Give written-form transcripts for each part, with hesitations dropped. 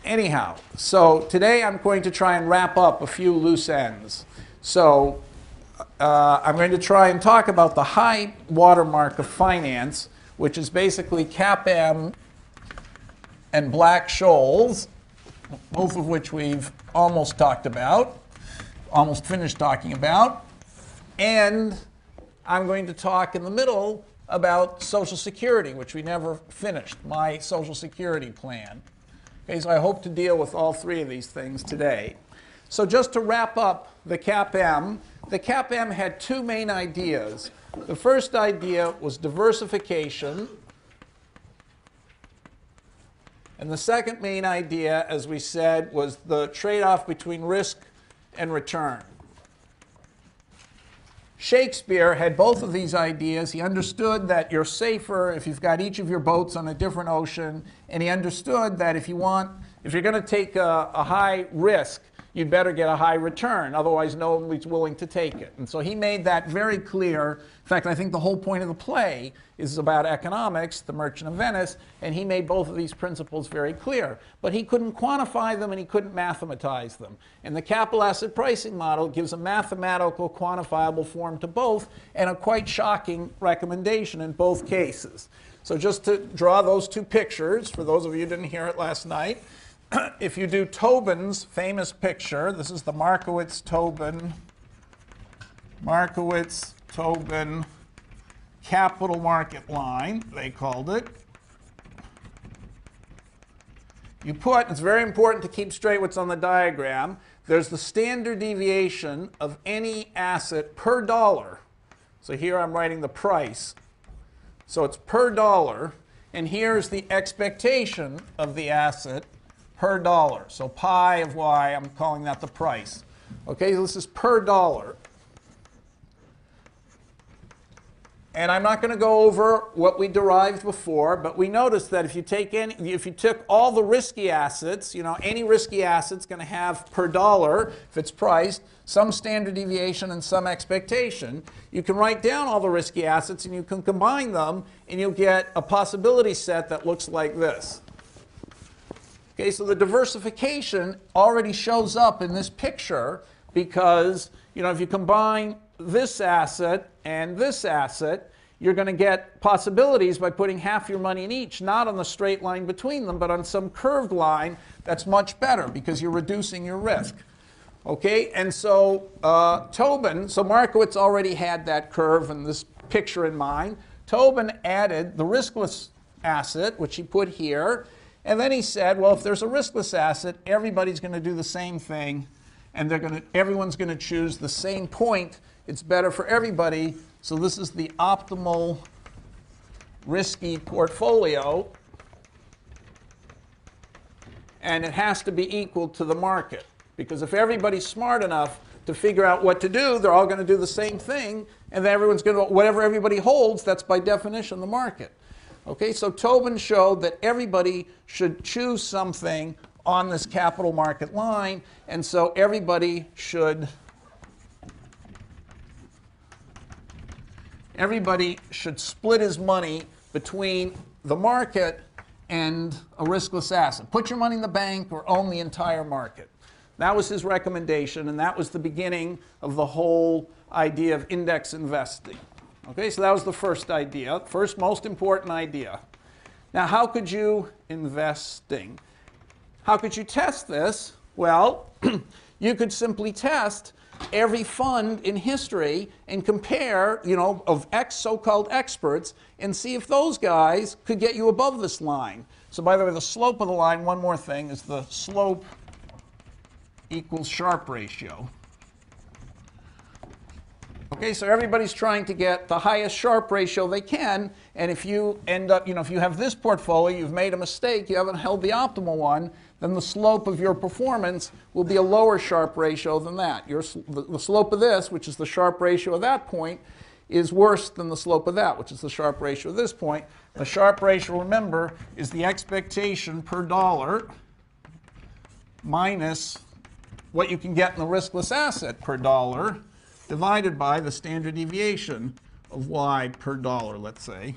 Anyhow, so today I'm going to try and wrap up a few loose ends. So I'm going to try and talk about the high watermark of finance, which is basically CAPM and Black-Scholes, both of which we've almost talked about, almost finished talking about. And I'm going to talk in the middle about Social Security, which we never finished, my Social Security plan. Okay, so I hope to deal with all three of these things today. So just to wrap up the CAPM had two main ideas. The first idea was diversification. And the second main idea, as we said, was the trade-off between risk and return. Shakespeare had both of these ideas. He understood that you're safer if you've got each of your boats on a different ocean, and he understood that if you're going to take a high risk, you'd better get a high return. Otherwise, nobody's willing to take it. And so he made that very clear. In fact, I think the whole point of the play is about economics, The Merchant of Venice, and he made both of these principles very clear. But he couldn't quantify them and he couldn't mathematize them. And the capital asset pricing model gives a mathematical, quantifiable form to both, and a quite shocking recommendation in both cases. So just to draw those two pictures, for those of you who didn't hear it last night, if you do Tobin's famous picture, this is the Markowitz-Tobin capital market line, they called it. You put, it's very important to keep straight what's on the diagram, there's the standard deviation of any asset per dollar. So here I'm writing the price. So it's per dollar, and here's the expectation of the asset per dollar. So pi of y, I'm calling that the price. Okay, so this is per dollar. And I'm not going to go over what we derived before, but we noticed that if you took all the risky assets, any risky asset's going to have per dollar, if it's priced, some standard deviation and some expectation. You can write down all the risky assets and you can combine them and you'll get a possibility set that looks like this. Okay, so the diversification already shows up in this picture because, if you combine this asset and this asset, you're going to get possibilities by putting half your money in each, not on the straight line between them, but on some curved line that's much better because you're reducing your risk. Okay, and so Tobin, so Markowitz already had that curve and this picture in mind. Tobin added the riskless asset, which he put here. And then he said, well, if there's a riskless asset, everybody's going to do the same thing, and everyone's going to choose the same point. It's better for everybody. So this is the optimal risky portfolio, and it has to be equal to the market. Because if everybody's smart enough to figure out what to do, they're all going to do the same thing, and then everyone's going to, whatever everybody holds, that's by definition the market. Okay, so Tobin showed that everybody should choose something on this capital market line, and so everybody should split his money between the market and a riskless asset. Put your money in the bank or own the entire market. That was his recommendation, and that was the beginning of the whole idea of index investing. Okay, so that was the first idea, first most important idea. Now, how could you investing? How could you test this? Well, you could simply test every fund in history and compare, of so-called experts and see if those guys could get you above this line. So by the way, the slope of the line, one more thing, is the slope equals Sharpe ratio. Okay, so everybody's trying to get the highest Sharpe ratio they can, and if you end up, if you have this portfolio, you've made a mistake, you haven't held the optimal one, then the slope of your performance will be a lower Sharpe ratio than that. The slope of this, which is the Sharpe ratio of that point, is worse than the slope of that, which is the Sharpe ratio of this point. The Sharpe ratio, remember, is the expectation per dollar minus what you can get in the riskless asset per dollar, divided by the standard deviation of y per dollar, let's say.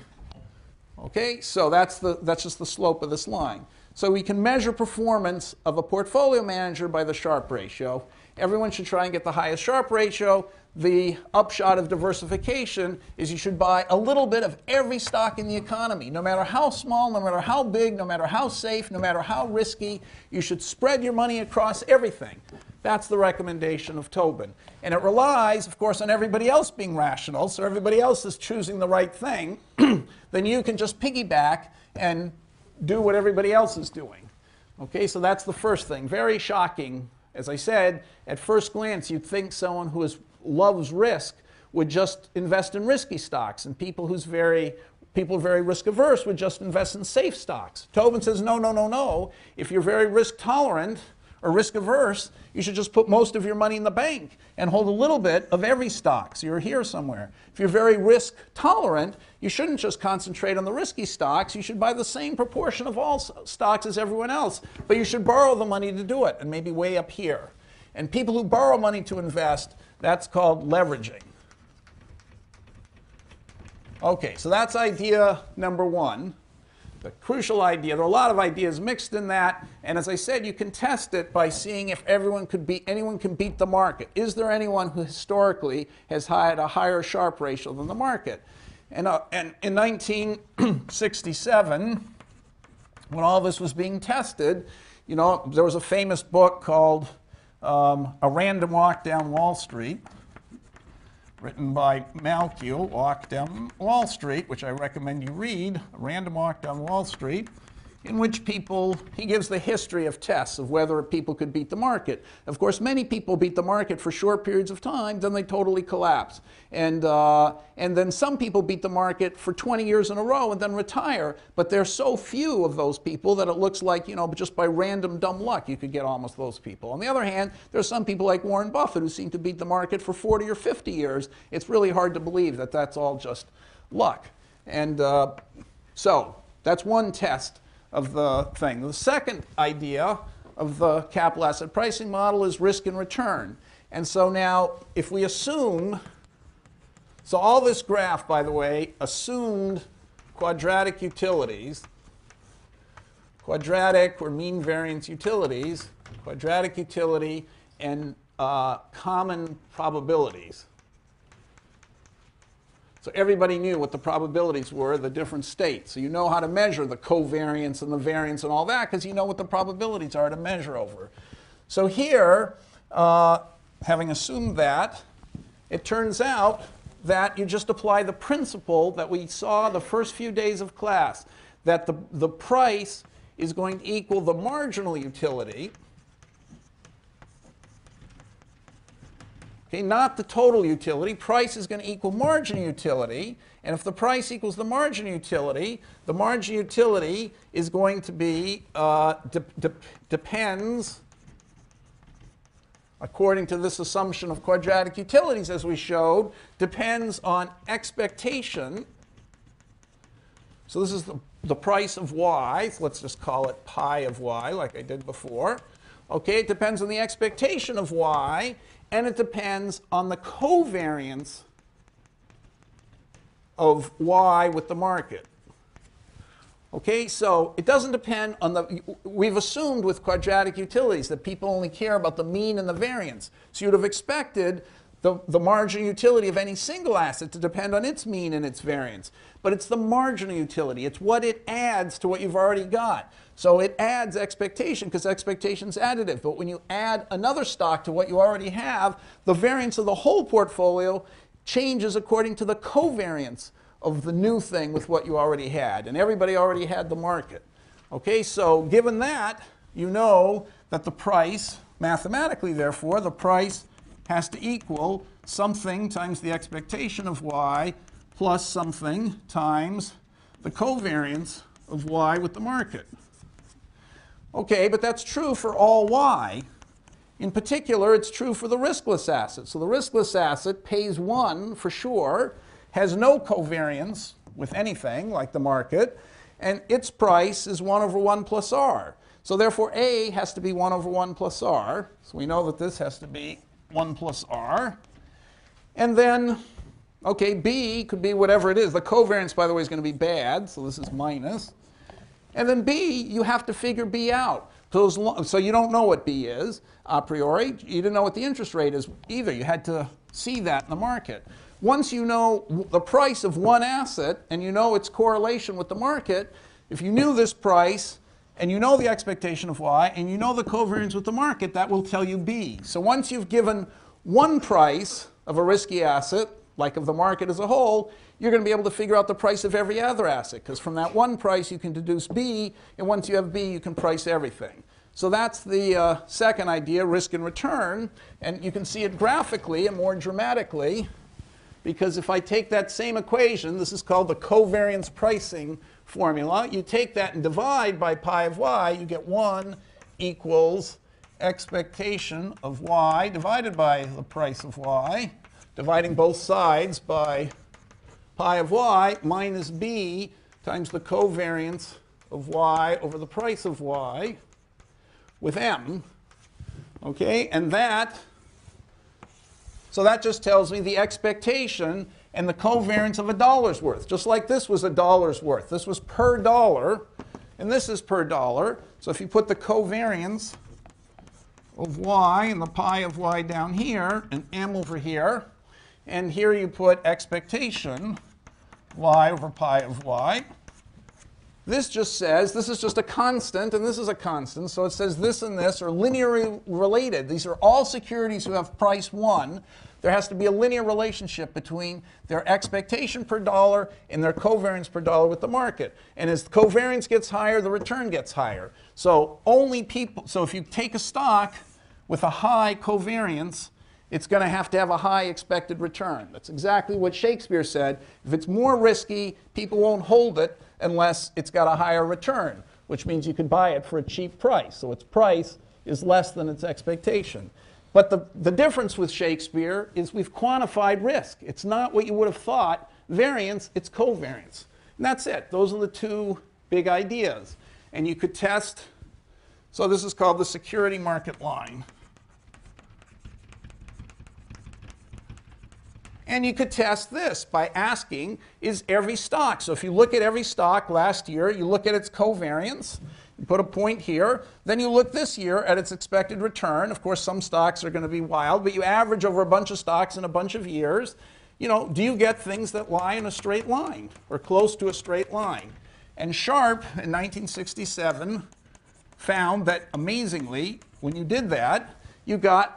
Okay, so that's just the slope of this line. So we can measure performance of a portfolio manager by the Sharpe ratio. Everyone should try and get the highest Sharpe ratio. The upshot of diversification is you should buy a little bit of every stock in the economy. No matter how small, no matter how big, no matter how safe, no matter how risky, you should spread your money across everything. That's the recommendation of Tobin. And it relies, of course, on everybody else being rational. So everybody else is choosing the right thing. Then you can just piggyback and do what everybody else is doing. Okay, so that's the first thing. Very shocking. As I said, at first glance, you'd think someone who loves risk would just invest in risky stocks, and people who are very risk averse would just invest in safe stocks. Tobin says, no, no, no, no. If you're very risk tolerant or risk averse, you should just put most of your money in the bank and hold a little bit of every stock. So you're here somewhere. If you're very risk tolerant, you shouldn't just concentrate on the risky stocks. You should buy the same proportion of all stocks as everyone else, but you should borrow the money to do it, and maybe way up here. And people who borrow money to invest, that's called leveraging. Okay, so that's idea number one. The crucial idea. There are a lot of ideas mixed in that, and as I said, you can test it by seeing if anyone can beat the market. Is there anyone who historically has had a higher Sharpe ratio than the market? And in 1967, when all this was being tested, you know, there was a famous book called A Random Walk Down Wall Street, written by Malkiel, Walk Down Wall Street, which I recommend you read, A Random Walk Down Wall Street, in which he gives the history of tests of whether people could beat the market. Of course, many people beat the market for short periods of time, then they totally collapse. And then some people beat the market for 20 years in a row and then retire, but there's so few of those people that it looks like, you know, just by random dumb luck you could get almost those people. On the other hand, there's some people like Warren Buffett who seem to beat the market for 40 or 50 years. It's really hard to believe that that's all just luck. And so that's one test of the thing. The second idea of the capital asset pricing model is risk and return. And so now, if we assume, so all this graph, by the way, assumed quadratic utilities, quadratic or mean variance utilities, quadratic utility, and common probabilities. So everybody knew what the probabilities were, the different states. So you know how to measure the covariance and the variance and all that because you know what the probabilities are to measure over. So here, having assumed that, it turns out that you just apply the principle that we saw the first few days of class, that the price is going to equal the marginal utility. Okay, not the total utility. Price is going to equal marginal utility. And if the price equals the marginal utility is going to be, depends, according to this assumption of quadratic utilities as we showed, depends on expectation. So this is the price of y. So let's just call it pi of y like I did before. Okay, it depends on the expectation of y. And it depends on the covariance of y with the market. Okay, so it doesn't depend on we've assumed with quadratic utilities that people only care about the mean and the variance. So you'd have expected the marginal utility of any single asset to depend on its mean and its variance. But it's the marginal utility. It's what it adds to what you've already got. So it adds expectation because expectation is additive. But when you add another stock to what you already have, the variance of the whole portfolio changes according to the covariance of the new thing with what you already had. And everybody already had the market. Okay, so given that, you know that the price, mathematically therefore, the price has to equal something times the expectation of y plus something times the covariance of y with the market. Okay, but that's true for all y. In particular, it's true for the riskless asset. So the riskless asset pays 1 for sure, has no covariance with anything like the market, and its price is 1 over 1 plus r. So therefore, A has to be 1 over 1 plus r. So we know that this has to be 1 plus r. And then, okay, B could be whatever it is. The covariance, by the way, is going to be bad, so this is minus. And then B, you have to figure B out. So you don't know what B is a priori. You didn't know what the interest rate is either. You had to see that in the market. Once you know the price of one asset and you know its correlation with the market, if you knew this price and you know the expectation of Y and you know the covariance with the market, that will tell you B. So once you've given one price of a risky asset, like of the market as a whole, you're going to be able to figure out the price of every other asset, because from that one price you can deduce B, and once you have B, you can price everything. So that's the second idea, risk and return, and you can see it graphically and more dramatically, because if I take that same equation, this is called the covariance pricing formula, you take that and divide by pi of y, you get 1 equals expectation of y divided by the price of y, dividing both sides by pi of y minus b times the covariance of y over the price of y with m. Okay, and so that just tells me the expectation and the covariance of a dollar's worth. Just like this was a dollar's worth. This was per dollar, and this is per dollar. So if you put the covariance of y and the pi of y down here, and m over here, and here you put expectation y over pi of y. This just says, this is just a constant, and this is a constant, so it says this and this are linearly related. These are all securities who have price 1. There has to be a linear relationship between their expectation per dollar and their covariance per dollar with the market. And as the covariance gets higher, the return gets higher. So if you take a stock with a high covariance, it's going to have a high expected return. That's exactly what Shakespeare said. If it's more risky, people won't hold it unless it's got a higher return, which means you could buy it for a cheap price. So its price is less than its expectation. But the difference with Shakespeare is we've quantified risk. It's not what you would have thought variance, it's covariance. And that's it. Those are the two big ideas. And you could test, so this is called the security market line. And you could test this by asking, is every stock, so if you look at every stock last year, you look at its covariance, you put a point here, then you look this year at its expected return. Of course, some stocks are going to be wild, but you average over a bunch of stocks in a bunch of years. You know, do you get things that lie in a straight line or close to a straight line? And Sharpe in 1967 found that, amazingly, when you did that, you got,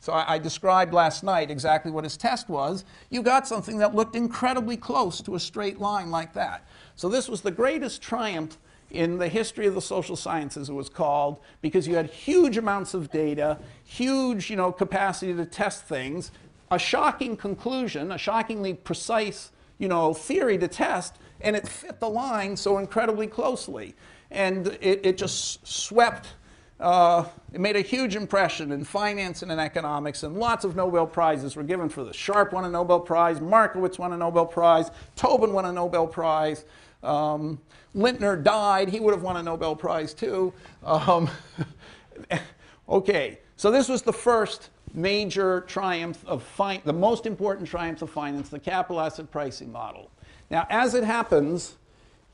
so I described last night exactly what his test was. You got something that looked incredibly close to a straight line like that. So this was the greatest triumph in the history of the social sciences, it was called, because you had huge amounts of data, huge capacity to test things, a shocking conclusion, a shockingly precise theory to test, and it fit the line so incredibly closely. And it just swept. It made a huge impression in finance and in economics, and lots of Nobel Prizes were given for this. Sharpe won a Nobel Prize, Markowitz won a Nobel Prize, Tobin won a Nobel Prize, Lintner died, he would have won a Nobel Prize too. Okay, so this was the first major triumph of the most important triumph of finance, the capital asset pricing model. Now, as it happens,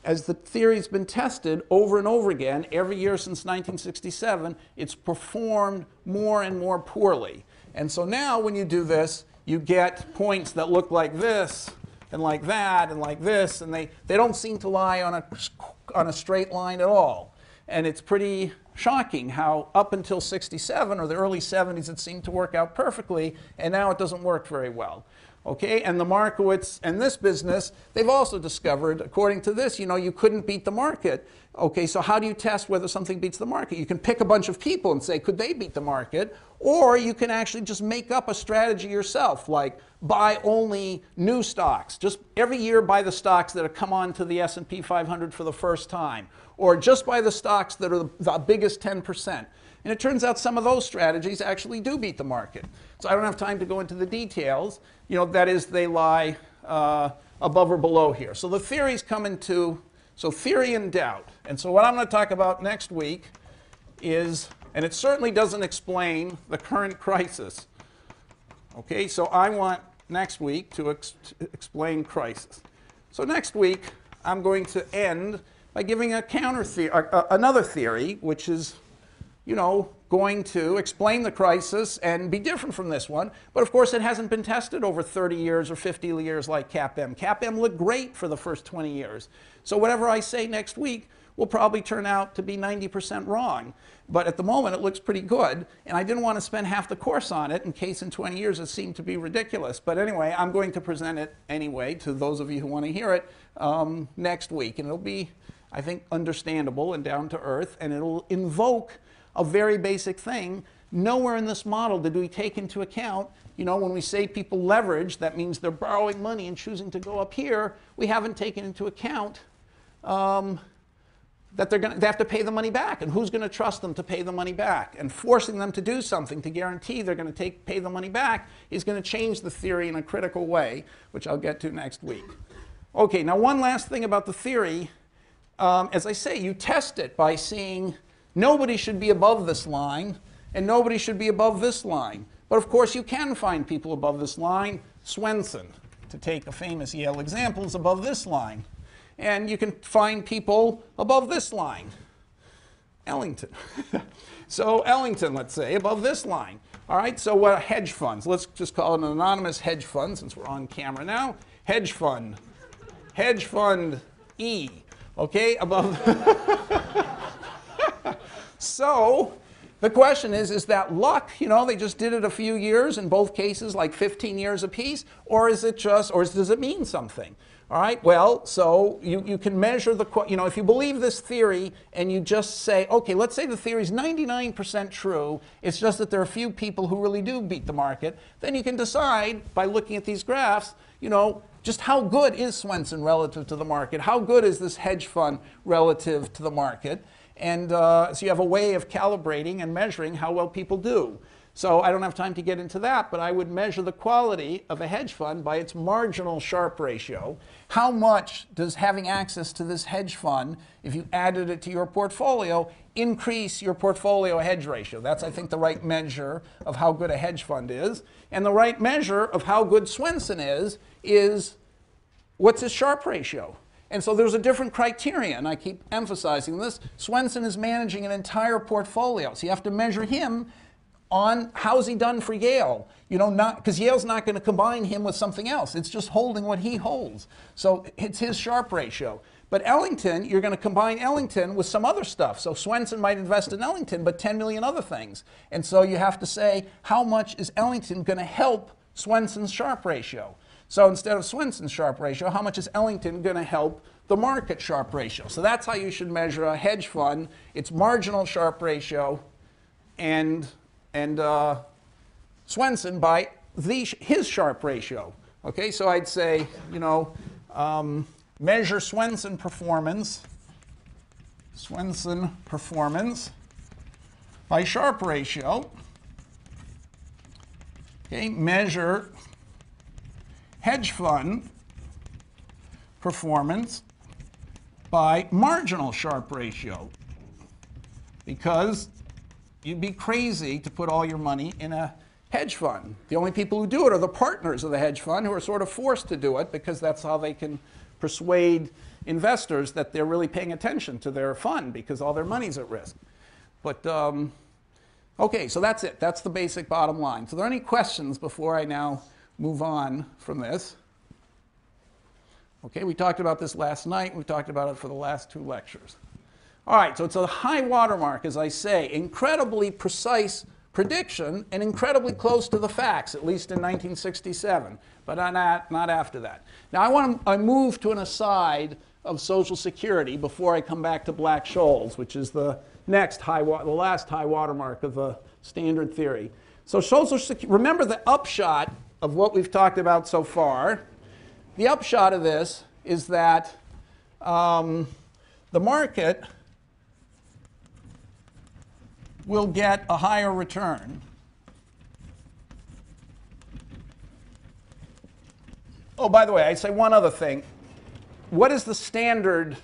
as the theory's been tested over and over again, every year since 1967, it's performed more and more poorly. And so now when you do this, you get points that look like this, and like that, and like this, and they don't seem to lie on a straight line at all. And it's pretty shocking how up until 67 or the early 70s it seemed to work out perfectly, and now it doesn't work very well. Okay, and the Markowitz and this business, they've also discovered, according to this, you couldn't beat the market. Okay, so how do you test whether something beats the market? You can pick a bunch of people and say, could they beat the market? Or you can actually just make up a strategy yourself, like buy only new stocks. Just every year buy the stocks that have come on to the S&P 500 for the first time. Or just buy the stocks that are the biggest 10%. And it turns out some of those strategies actually do beat the market. So I don't have time to go into the details. That is, they lie above or below here. So the theories come into, so theory and doubt. And so what I'm going to talk about next week is, and it certainly doesn't explain the current crisis. Okay, so I want next week to explain crisis. So next week, I'm going to end by giving a counter theory, another theory, which is, going to explain the crisis and be different from this one. But of course, it hasn't been tested over 30 years or 50 years like CAPM. CAPM looked great for the first 20 years. So whatever I say next week will probably turn out to be 90% wrong. But at the moment, it looks pretty good. And I didn't want to spend half the course on it in case in 20 years it seemed to be ridiculous. But anyway, I'm going to present it anyway to those of you who want to hear it next week. And it'll be, I think, understandable and down to earth. And it'll invoke a very basic thing. Nowhere in this model did we take into account, when we say people leverage, that means they're borrowing money and choosing to go up here. We haven't taken into account that they have to pay the money back, and who's going to trust them to pay the money back? And forcing them to do something to guarantee they're going to pay the money back is going to change the theory in a critical way, which I'll get to next week. Okay, now one last thing about the theory. As I say, you test it by seeing nobody should be above this line, and nobody should be above this line. But of course, you can find people above this line. Swenson, to take a famous Yale example, is above this line. And you can find people above this line. Ellington. So Ellington, let's say, above this line. All right, so what are hedge funds? Let's just call it an anonymous hedge fund, since we're on camera now. Hedge fund. Hedge fund E. Okay, above. So the question is that luck? They just did it a few years, in both cases, like 15 years apiece, or is it just, or does it mean something? All right, well, so you can measure the, if you believe this theory and you just say, okay, let's say the theory is 99% true, it's just that there are a few people who really do beat the market, then you can decide by looking at these graphs, just how good is Swenson relative to the market? How good is this hedge fund relative to the market? And so you have a way of calibrating and measuring how well people do. So I don't have time to get into that, but I would measure the quality of a hedge fund by its marginal Sharpe ratio. How much does having access to this hedge fund, if you added it to your portfolio, increase your portfolio hedge ratio? That's, I think, the right measure of how good a hedge fund is. And the right measure of how good Swenson is what's his Sharpe ratio? And so there's a different criterion. I keep emphasizing this. Swenson is managing an entire portfolio. So you have to measure him on how's he done for Yale. Because Yale's not going to combine him with something else. It's just holding what he holds. So it's his Sharpe ratio. But Ellington, you're going to combine Ellington with some other stuff. So Swenson might invest in Ellington, but 10 million other things. And so you have to say, how much is Ellington going to help Swenson's Sharpe ratio? So instead of Swenson's Sharpe ratio, how much is Ellington going to help the market Sharpe ratio? So that's how you should measure a hedge fund. Its marginal Sharpe ratio and Swenson by his Sharpe ratio. Okay, so I'd say, measure Swenson performance by Sharpe ratio. Okay, measure hedge fund performance by marginal Sharpe ratio, because you'd be crazy to put all your money in a hedge fund. The only people who do it are the partners of the hedge fund, who are sort of forced to do it because that's how they can persuade investors that they're really paying attention to their fund because all their money's at risk. But okay, so that's it. That's the basic bottom line. So are there any questions before I now move on from this? Okay, we talked about this last night. We talked about it for the last 2 lectures. All right, so it's a high watermark, as I say, incredibly precise prediction and incredibly close to the facts, at least in 1967, but not after that. Now I move to an aside of Social Security before I come back to Black-Scholes, which is the last high watermark of the standard theory. So Social Security, remember the upshot of what we've talked about so far. The upshot of this is that the market will get a higher return oh, by the way, I'd say one other thing. What is the standard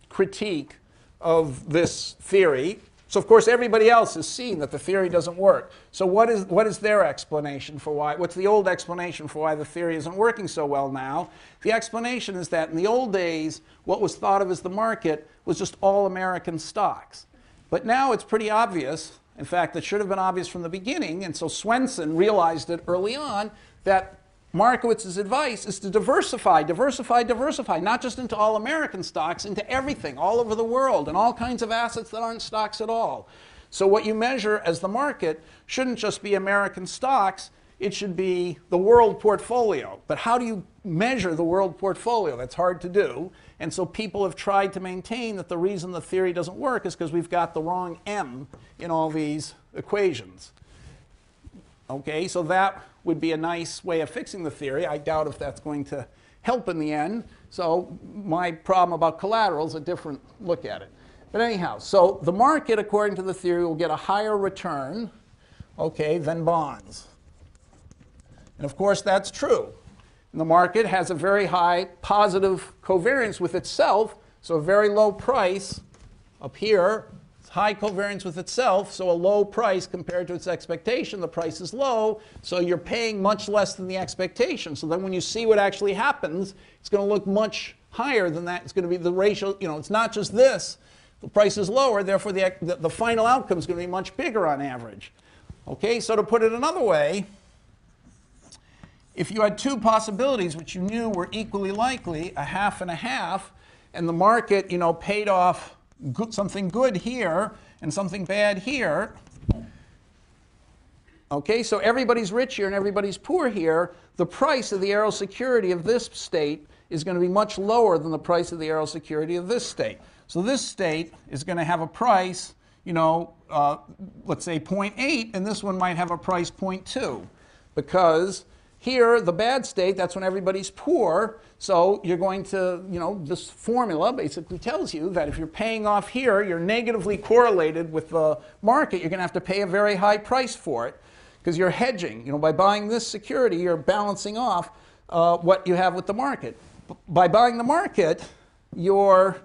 critique of this theory? So of course everybody else has seen that the theory doesn't work. So what is their explanation for why? What's the old explanation for why the theory isn't working so well now? The explanation is that in the old days, what was thought of as the market was just all American stocks. But now it's pretty obvious. In fact, it should have been obvious from the beginning. And so Swenson realized it early on that Markowitz's advice is to diversify, diversify, diversify, not just into all American stocks, into everything, all over the world, and all kinds of assets that aren't stocks at all. So what you measure as the market shouldn't just be American stocks, it should be the world portfolio. But how do you measure the world portfolio? That's hard to do. And so people have tried to maintain that the reason the theory doesn't work is because we've got the wrong M in all these equations. Okay, so that would be a nice way of fixing the theory. I doubt if that's going to help in the end. So my problem about collateral is a different look at it. But anyhow, so the market, according to the theory, will get a higher return, okay, than bonds. And of course, that's true. And the market has a very high positive covariance with itself, so a very low price up here. High covariance with itself, so a low price compared to its expectation. The price is low, so you're paying much less than the expectation. So then when you see what actually happens, it's going to look much higher than that. It's going to be the ratio, it's not just this. The price is lower, therefore the final outcome is going to be much bigger on average. Okay, so to put it another way, if you had two possibilities which you knew were equally likely, a half and a half, and the market, paid off something good here and something bad here. Okay, so everybody's rich here and everybody's poor here. The price of the arrow security of this state is going to be much lower than the price of the arrow security of this state. So this state is going to have a price, let's say 0.8, and this one might have a price 0.2, because here, the bad state, that's when everybody's poor. So you're going to, this formula basically tells you that if you're paying off here, you're negatively correlated with the market. You're going to have to pay a very high price for it because you're hedging. By buying this security, you're balancing off what you have with the market. By buying the market, people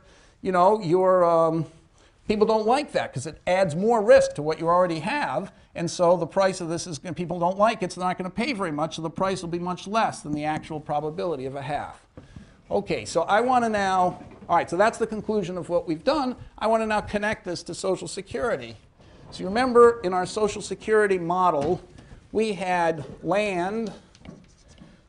don't like that because it adds more risk to what you already have. And so the price of this is, people don't like it, so they're not going to pay very much, so the price will be much less than the actual probability of a half. Okay, so I want to now, all right, so that's the conclusion of what we've done. I want to now connect this to Social Security. So you remember in our Social Security model, we had land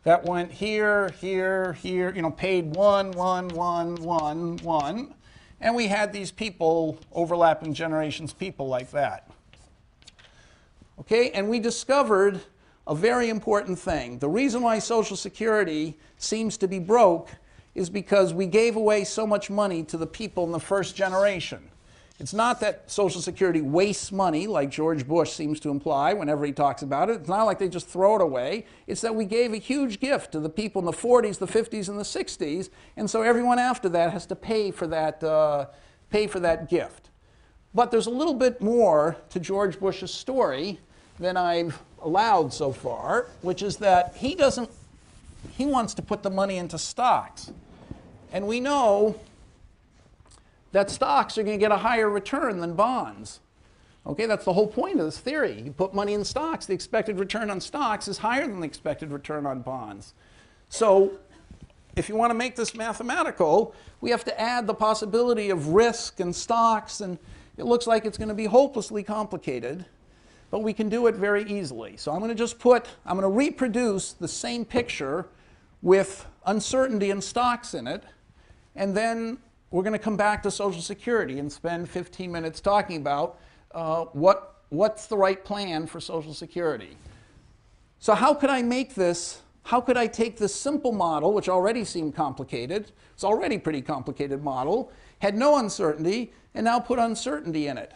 that went here, here, here, paid 1, 1, 1, 1, 1. And we had these people, overlapping generations, people like that. Okay, and we discovered a very important thing. The reason why Social Security seems to be broke is because we gave away so much money to the people in the first generation. It's not that Social Security wastes money, like George Bush seems to imply whenever he talks about it. It's not like they just throw it away. It's that we gave a huge gift to the people in the 40s, the 50s, and the 60s, and so everyone after that has to pay for that gift. But there's a little bit more to George Bush's story than I've allowed so far, which is that he wants to put the money into stocks. And we know that stocks are going to get a higher return than bonds. Okay, that's the whole point of this theory. You put money in stocks, the expected return on stocks is higher than the expected return on bonds. So if you want to make this mathematical, we have to add the possibility of risk and stocks, and it looks like it's going to be hopelessly complicated, but we can do it very easily. So I'm going to reproduce the same picture with uncertainty and stocks in it, and then we're going to come back to Social Security and spend 15 minutes talking about what's the right plan for Social Security. So how could I make this, how could I take this simple model, which already seemed complicated, it's already a pretty complicated model, had no uncertainty, and now put uncertainty in it?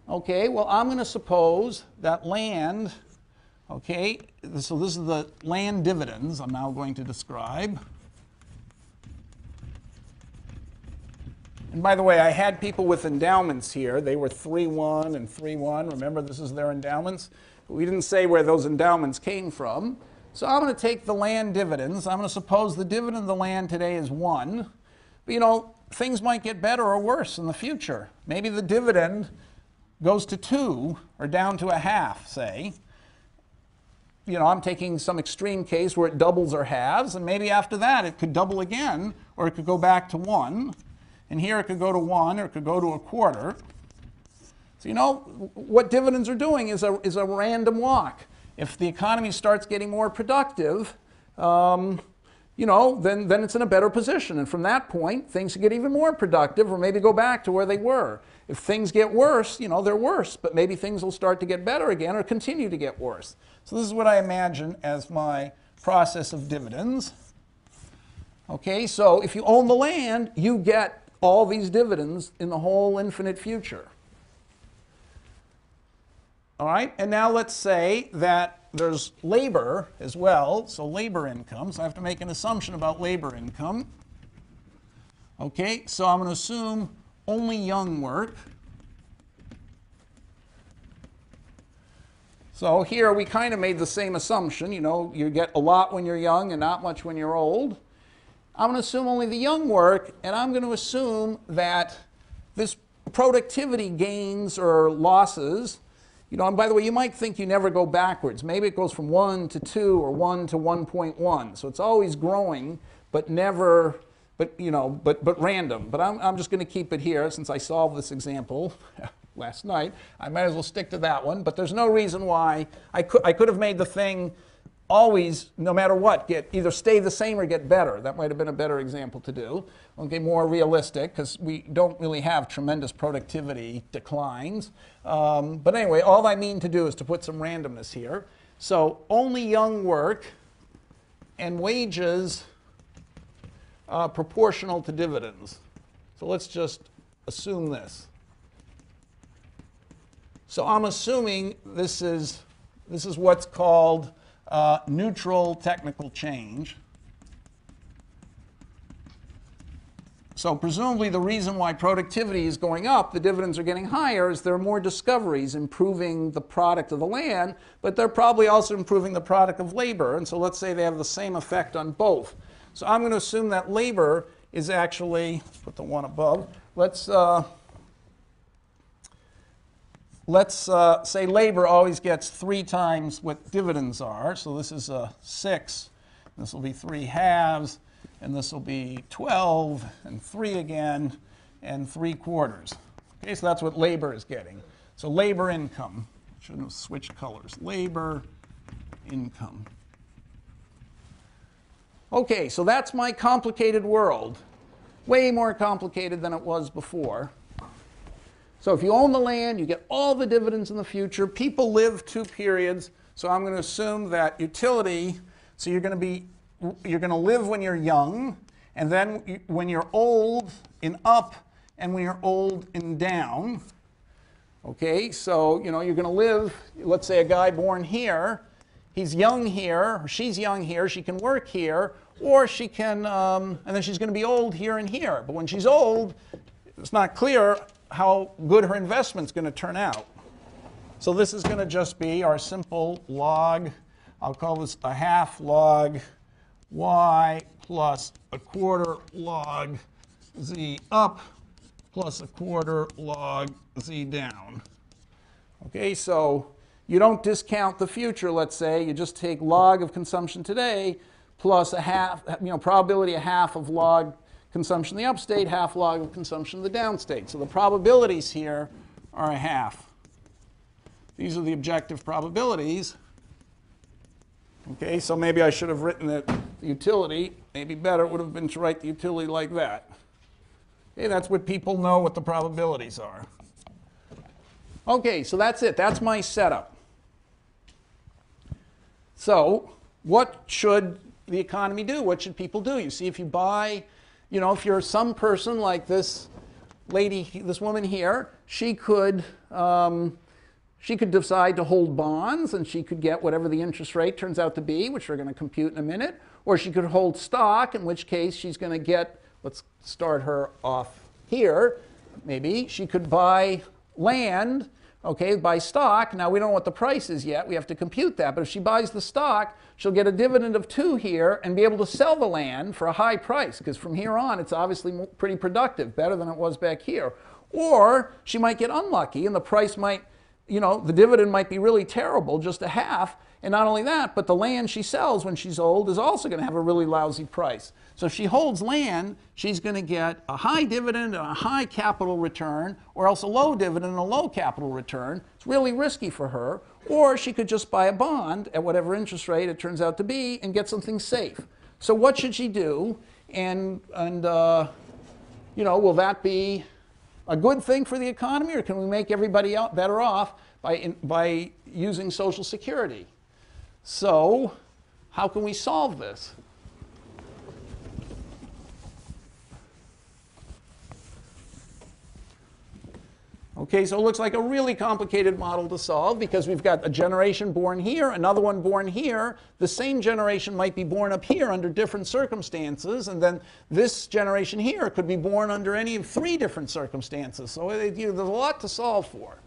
Okay, well, I'm going to suppose that land, okay, so this is the land dividends I'm now going to describe. And by the way, I had people with endowments here. They were 3-1 and 3-1. Remember, this is their endowments. But we didn't say where those endowments came from. So I'm going to take the land dividends. I'm going to suppose the dividend of the land today is 1. But things might get better or worse in the future. Maybe the dividend goes to 2 or down to 1/2, say. I'm taking some extreme case where it doubles or halves, and maybe after that it could double again, or it could go back to 1. And here it could go to 1, or it could go to 1/4. So what dividends are doing is a random walk. If the economy starts getting more productive, then it's in a better position. And from that point, things get even more productive, or maybe go back to where they were. If things get worse, they're worse, but maybe things will start to get better again or continue to get worse. So this is what I imagine as my process of dividends. Okay, so if you own the land, you get all these dividends in the whole infinite future. All right, and now let's say that there's labor as well, so labor income. So I have to make an assumption about labor income. Okay, so I'm going to assume only young work. So here we kind of made the same assumption. You get a lot when you're young and not much when you're old. I'm going to assume only the young work, and I'm going to assume that this productivity gains or losses, and by the way, you might think you never go backwards. Maybe it goes from 1 to 2 or 1 to 1.1. So it's always growing, but never, but random. But I'm just going to keep it here since I solved this example last night. I might as well stick to that one. But there's no reason why I could have made the thing always, no matter what, either stay the same or get better. That might have been a better example to do. Okay, more realistic, because we don't really have tremendous productivity declines. But anyway, all I mean to do is to put some randomness here. So only young work and wages proportional to dividends. So let's just assume this. So I'm assuming this is what's called neutral technical change. So presumably the reason why productivity is going up, the dividends are getting higher, is there are more discoveries improving the product of the land, but they're probably also improving the product of labor. And so let's say they have the same effect on both. So I'm going to assume that labor is actually, let's put the one above, let's say labor always gets 3 times what dividends are. So this is a 6, this will be 3/2, and this will be 12, and 3 again, and 3/4. Okay, so that's what labor is getting. So labor income, shouldn't have switched colors, labor income. Okay, so that's my complicated world. Way more complicated than it was before. So if you own the land, you get all the dividends in the future. People live 2 periods. So I'm going to assume that utility, so you're going to live when you're young, and then when you're old in up, and when you're old in down. Okay, so you're going to live, let's say a guy born here, he's young here, or she's young here, she can work here, or she can, and then she's going to be old here and here. But when she's old, it's not clear how good her investment's going to turn out. So this is going to just be our simple log, I'll call this a half log y plus a quarter log z up plus a quarter log z down. Okay, so you don't discount the future, let's say. You just take log of consumption today plus a half, probability a half of log consumption in the upstate, half log of consumption in the downstate. So the probabilities here are a half. These are the objective probabilities. Okay, so maybe I should have written it utility. Maybe better would have been to write the utility like that. Okay, that's what people know what the probabilities are. Okay, so that's it. That's my setup. So what should the economy do? What should people do? You see, if you buy, if you're some person like this lady, this woman here, she could decide to hold bonds, and she could get whatever the interest rate turns out to be, which we're going to compute in a minute. Or she could hold stock, in which case she's going to get, let's start her off here, maybe. She could buy land Okay, buy stock. Now, we don't know what the price is yet. We have to compute that. But if she buys the stock, she'll get a dividend of 2 here and be able to sell the land for a high price, because from here on, it's obviously pretty productive, better than it was back here. Or she might get unlucky, and the price might, the dividend might be really terrible, just a half. And not only that, but the land she sells when she's old is also going to have a really lousy price. So if she holds land, she's going to get a high dividend and a high capital return, or else a low dividend and a low capital return. It's really risky for her. Or she could just buy a bond at whatever interest rate it turns out to be and get something safe. So what should she do? And will that be a good thing for the economy, or can we make everybody better off by using Social Security? So how can we solve this? Okay, so it looks like a really complicated model to solve, because we've got a generation born here, another one born here. The same generation might be born up here under different circumstances, and then this generation here could be born under any of 3 different circumstances. So there's a lot to solve for.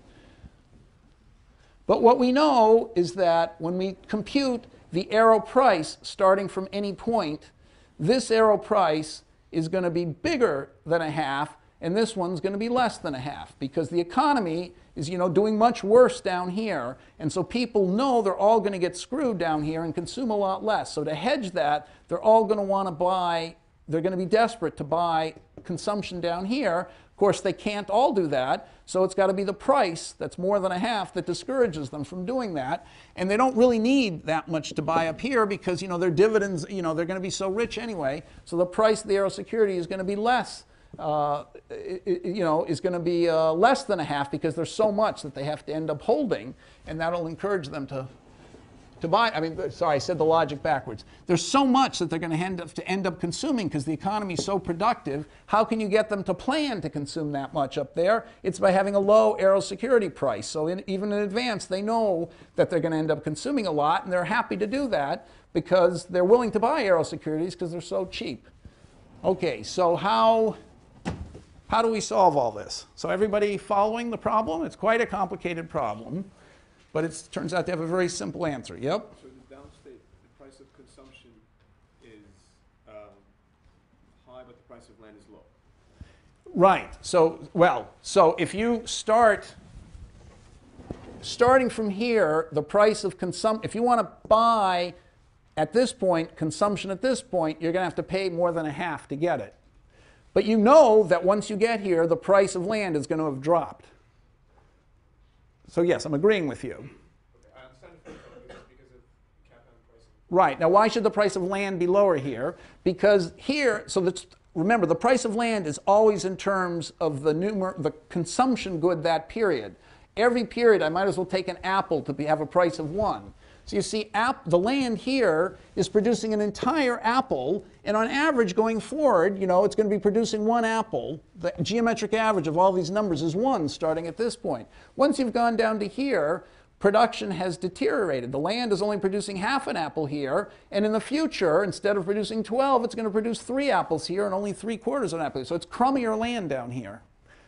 But what we know is that when we compute the arrow price starting from any point, this arrow price is going to be bigger than a half, and this one's going to be less than a half, because the economy is doing much worse down here, and so people know they're all going to get screwed down here and consume a lot less. So to hedge that, they're all going to want to buy, they're going to be desperate to buy consumption down here. Of course, they can't all do that, so it's got to be the price that's more than a half that discourages them from doing that. And they don't really need that much to buy up here, because their dividends, they're going to be so rich anyway. So the price of the arrow security is going to be less, is going to be less than a half, because there's so much that they have to end up holding, and that'll encourage them to buy. I mean, sorry, I said the logic backwards. There's so much that they're going to end up consuming, because the economy is so productive. How can you get them to plan to consume that much up there? It's by having a low arrow security price. So even in advance, they know that they're going to end up consuming a lot, and they're happy to do that because they're willing to buy arrow securities because they're so cheap. Okay, so how do we solve all this? So everybody following the problem? It's quite a complicated problem. But it turns out to have a very simple answer. Yep? So in the downstate, the price of consumption is high, but the price of land is low. Right. So if you starting from here, the price of consumption, if you want to buy at this point, consumption at this point, you're going to have to pay more than a half to get it. But you know that once you get here, the price of land is going to have dropped. So yes, I'm agreeing with you. Okay, I understand because of cap and pricing. Right. Now, why should the price of land be lower here? Because here, remember, the price of land is always in terms of the consumption good that period. Every period, I might as well take an apple to have a price of 1. So you see, the land here is producing an entire apple, and on average going forward, it's going to be producing 1 apple. The geometric average of all these numbers is 1 starting at this point. Once you've gone down to here, production has deteriorated. The land is only producing half an apple here, and in the future, instead of producing 12, it's going to produce 3 apples here and only 3/4 of an apple. So it's crummier land down here.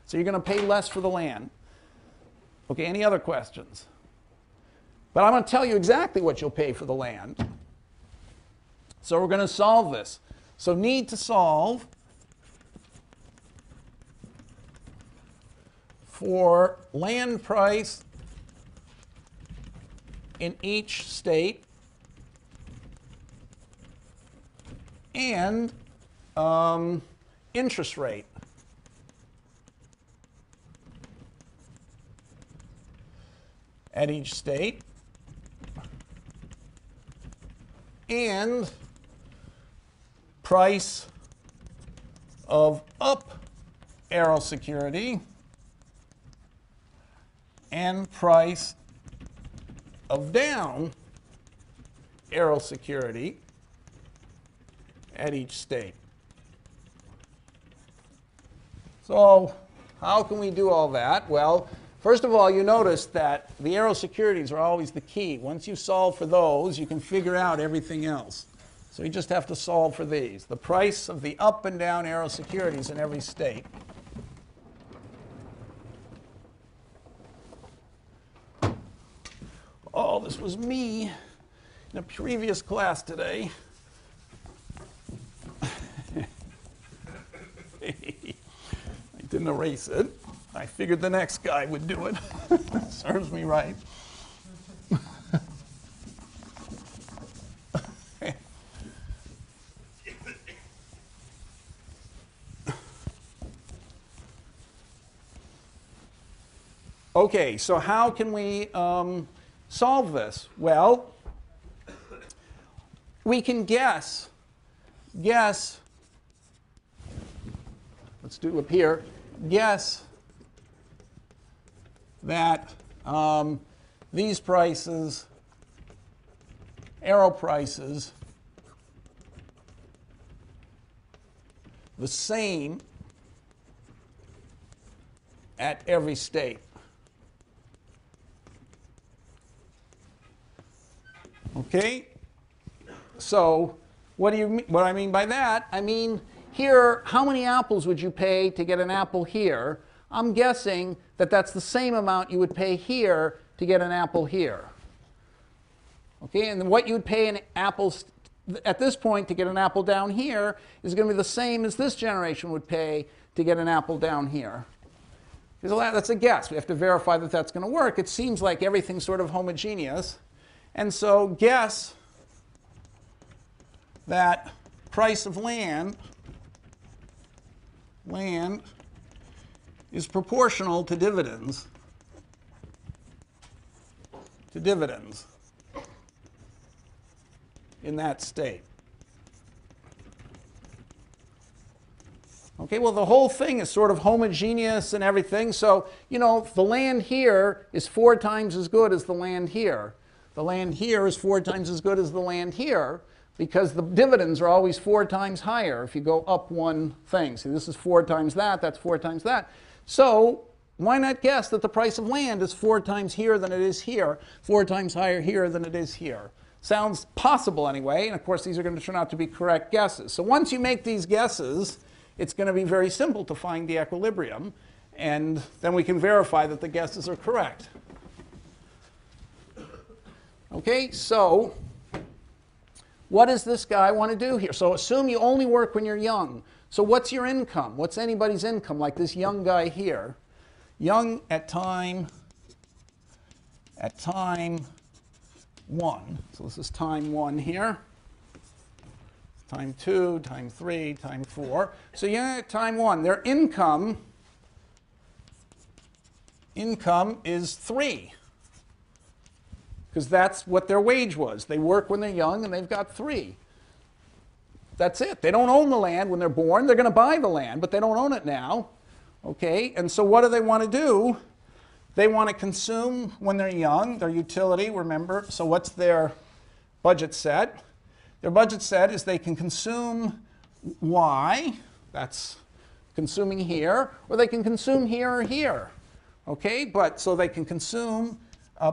So you're going to pay less for the land. Okay, any other questions? But I'm going to tell you exactly what you'll pay for the land. So we're going to solve this. So need to solve for land price in each state and interest rate. At each state. And price of up arrow security and price of down arrow security at each state. So how can we do all that? Well, first of all, you notice that the arrow securities are always the key. Once you solve for those, you can figure out everything else. So you just have to solve for these. The price of the up and down arrow securities in every state. this was me in a previous class today. I didn't erase it. I figured the next guy would do it. Serves me right. Okay, so how can we solve this? Well, we can guess, let's do up here, guess that these prices, arrow prices, the same at every state. Okay, so what I mean by that? I mean here, how many apples would you pay to get an apple here? I'm guessing that that's the same amount you would pay here to get an apple here. Okay, and what you would pay in apples at this point to get an apple down here is going to be the same as this generation would pay to get an apple down here. That's a guess. We have to verify that that's going to work. It seems like everything's sort of homogeneous. And so guess that price of land is proportional to dividends. In that state. Okay, well, the whole thing is sort of homogeneous and everything. So, you know, the land here is 4 times as good as the land here. The land here is 4 times as good as the land here because the dividends are always 4 times higher if you go up one thing. See, this is 4 times that, that's 4 times that. So why not guess that the price of land is 4 times here than it is here, 4 times higher here than it is here? Sounds possible anyway, and of course these are going to turn out to be correct guesses. So once you make these guesses, it's going to be very simple to find the equilibrium, and then we can verify that the guesses are correct. Okay, so what does this guy want to do here? So assume you only work when you're young. So what's your income? What's anybody's income, like this young guy here? Young at time 1. So this is time 1 here. Time 2, time 3, time 4. So young at time 1, their income is 3. Because that's what their wage was. They work when they're young and they've got 3. That's it. They don't own the land when they're born. They're going to buy the land, but they don't own it now. Okay, and so what do they want to do? They want to consume when they're young, their utility, remember. So what's their budget set? Their budget set is they can consume Y, that's consuming here, or they can consume here or here. Okay, but so they can consume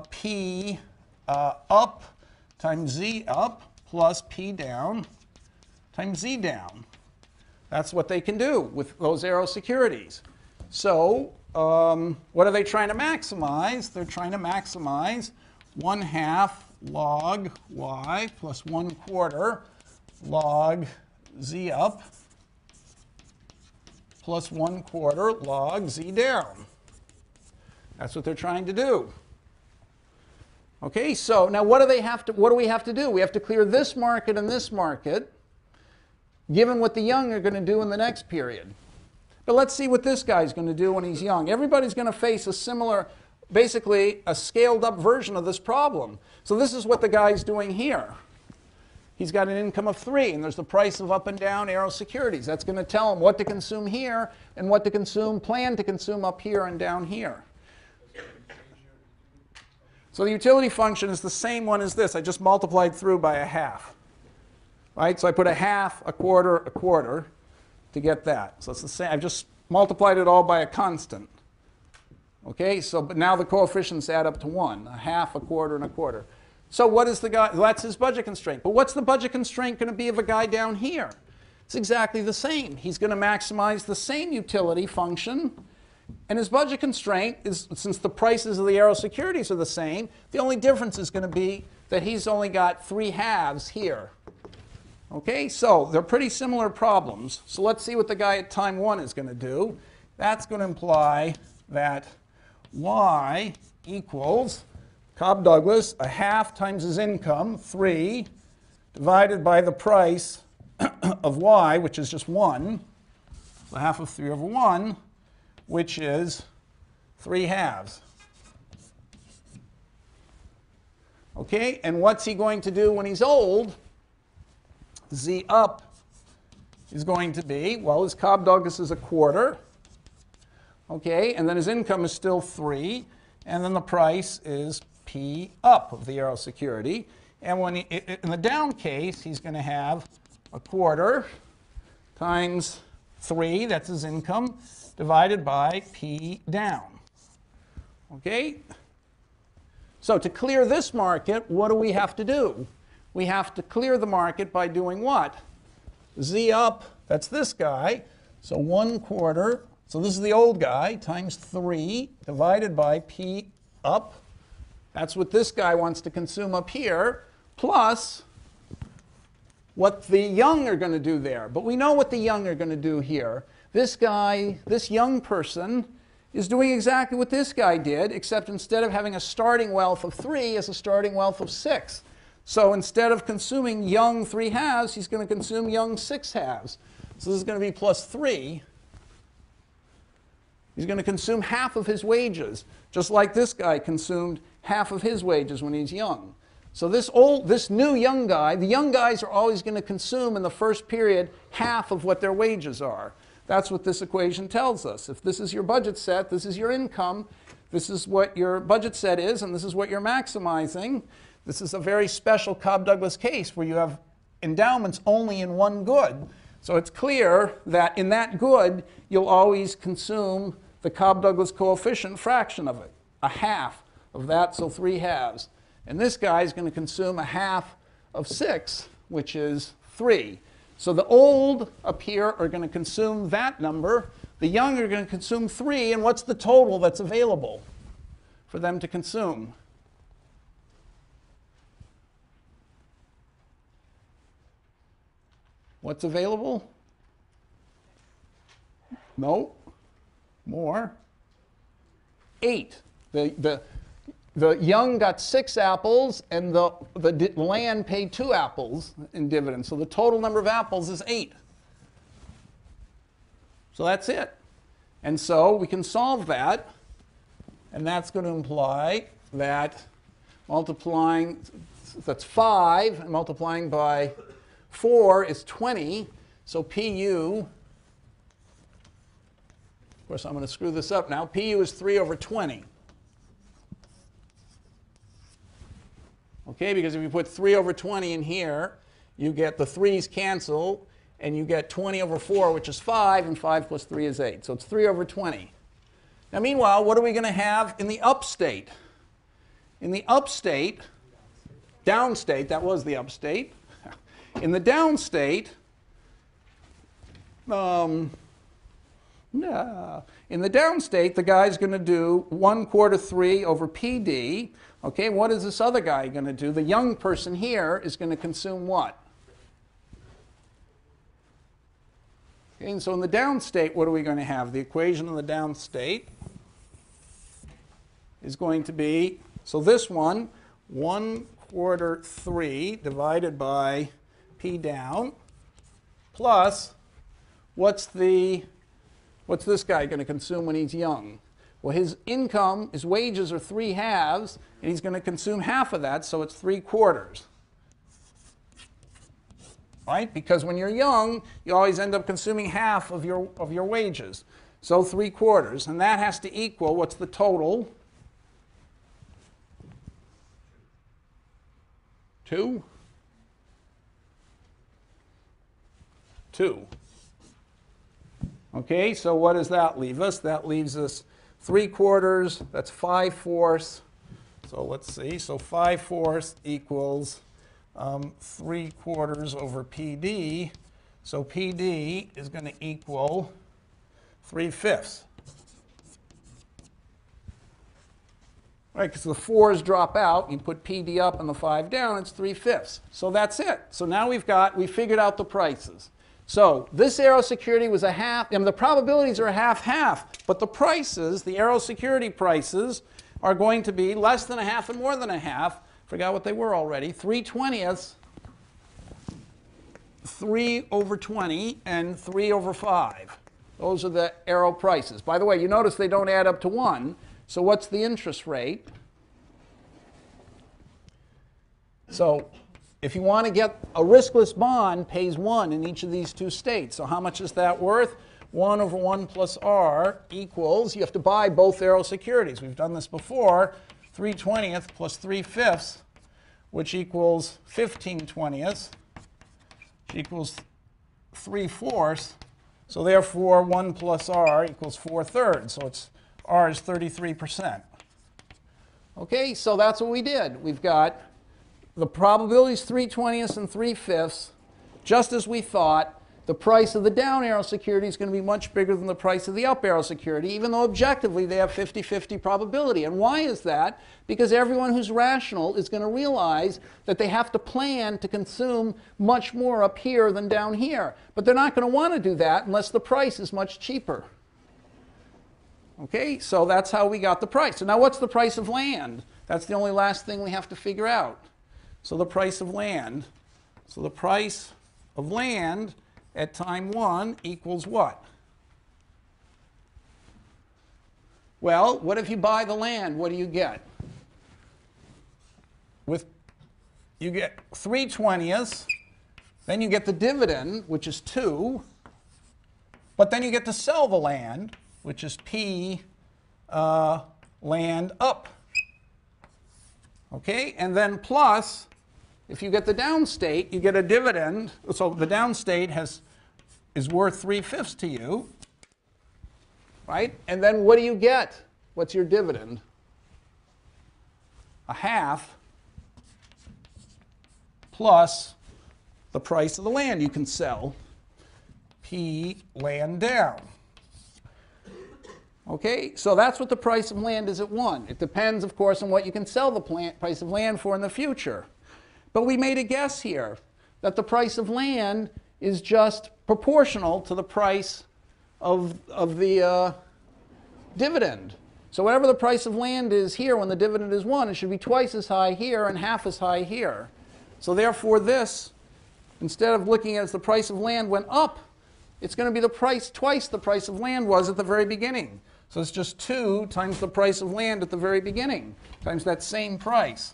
P up times Z up plus P down times Z down. That's what they can do with those arrow securities. So what are they trying to maximize? They're trying to maximize 1/2 log Y plus 1/4 log Z up plus 1/4 log Z down. That's what they're trying to do. Okay, so now what do we have to do? We have to clear this market and this market, given what the young are going to do in the next period. But let's see what this guy's going to do when he's young. Everybody's going to face a similar, basically a scaled up version of this problem. So this is what the guy's doing here. He's got an income of 3, and there's the price of up and down arrow securities. That's going to tell him what to consume here and what to consume, plan to consume up here and down here. So the utility function is the same one as this. I just multiplied through by 1/2. Right? So I put 1/2, 1/4, 1/4 to get that. So it's the same. I've just multiplied it all by a constant. Okay, so but now the coefficients add up to 1, 1/2, 1/4, and 1/4. So what is the guy? Well, that's his budget constraint. But what's the budget constraint going to be of a guy down here? It's exactly the same. He's going to maximize the same utility function And his budget constraint is, since the prices of the Aero securities are the same, the only difference is going to be that he's only got 3/2 here. Okay, so they're pretty similar problems. So let's see what the guy at time 1 is going to do. That's going to imply that y equals Cobb-Douglas, 1/2 times his income, 3, divided by the price of y, which is just 1, so 1/2 of 3 over 1, which is 3/2. Okay, and what's he going to do when he's old? Z up is going to be, well, his Cobb-Douglas is 1/4. Okay, and then his income is still 3, and then the price is P up of the Aero security. And when in the down case, he's going to have 1/4 times 3, that's his income, divided by P down. Okay? So to clear this market, what do we have to do? We have to clear the market by doing what? Z up, that's this guy, so 1/4, so this is the old guy, times 3 divided by P up. That's what this guy wants to consume up here, plus what the young are going to do there. But we know what the young are going to do here. This guy, this young person, is doing exactly what this guy did, except instead of having a starting wealth of 3, has a starting wealth of 6. So instead of consuming young 3/2, he's going to consume young 6/2. So this is going to be plus 3. He's going to consume half of his wages, just like this guy consumed half of his wages when he's young. So this new young guy, the young guys are always going to consume in the first period half of what their wages are. That's what this equation tells us. If this is your budget set, this is your income, this is what your budget set is, and this is what you're maximizing. This is a very special Cobb-Douglas case where you have endowments only in one good. So it's clear that in that good, you'll always consume the Cobb-Douglas coefficient fraction of it, 1/2 of that, so 3/2. And this guy is going to consume 1/2 of 6, which is 3. So the old up here are going to consume that number. The young are going to consume 3. And what's the total that's available for them to consume? What's available? No. More. 8. The young got 6 apples, and the land paid 2 apples in dividends. So the total number of apples is 8. So that's it. And so we can solve that, and that's going to imply that multiplying, that's 5, and multiplying by 4 is 20. So PU, of course I'm going to screw this up now, PU is 3 over 20. Okay, because if you put 3 over 20 in here, you get the 3's cancel, and you get 20 over 4, which is 5, and 5 plus 3 is 8. So it's 3 over 20. Now meanwhile, what are we going to have in the upstate? In the upstate, downstate, that was the upstate. In the downstate, the guy's going to do 1/4 3 over PD. Okay, what is this other guy going to do? The young person here is going to consume what? Okay, and so in the downstate, what are we going to have? The equation in the downstate is going to be, so this one, 1/4 3 divided by P down, plus, what's this guy going to consume when he's young? Well, his income, his wages are 3/2, and he's going to consume half of that, so it's 3/4. Right? Because when you're young, you always end up consuming half of your wages. So 3/4, and that has to equal, what's the total? 2? 2. Okay, so what does that leave us? That leaves us 3/4, that's 5/4. So let's see, so 5/4 equals 3/4 over PD. So PD is going to equal 3/5. right? Because the 4's drop out. You put PD up and the 5 down, it's 3/5. So that's it. So now we figured out the prices. So this Aero security was a half, and the probabilities are a half-half, but the prices, the Aero security prices, are going to be less than a half and more than a half. Forgot what they were already. 3/20, 3/20, and 3/5. Those are the Aero prices. By the way, you notice they don't add up to 1. So what's the interest rate? So if you want to get a riskless bond, pays 1 in each of these two states. So how much is that worth? 1/1 plus R equals, you have to buy both Aero securities. We've done this before. 3/20 plus 3/5, which equals 15/20, which equals 3/4. So therefore, 1 plus R equals 4/3. So R is 33%. Okay, so that's what we did. We've got the probabilities 3/20 and 3/5, just as we thought. The price of the down arrow security is going to be much bigger than the price of the up arrow security, even though objectively they have 50-50 probability. And why is that? Because everyone who's rational is going to realize that they have to plan to consume much more up here than down here. But they're not going to want to do that unless the price is much cheaper. Okay, so that's how we got the price. So now what's the price of land? That's the only last thing we have to figure out. So the price of land. So the price of land at time 1 equals what? Well, what if you buy the land? What do you get? You get 3/20, then you get the dividend, which is 2, but then you get to sell the land, which is P land up. Okay, and then plus, if you get the downstate, you get a dividend. So the downstate is worth 3/5 to you, right? And then what do you get? What's your dividend? A half plus the price of the land you can sell, P land down. Okay, so that's what the price of land is at 1. It depends, of course, on what you can sell the price of land for in the future. But we made a guess here that the price of land is just proportional to the price of the dividend. So whatever the price of land is here when the dividend is 1, it should be twice as high here and half as high here. So therefore this, instead of looking at as the price of land went up, it's going to be the price, twice the price of land was at the very beginning. So it's just 2 times the price of land at the very beginning, times that same price.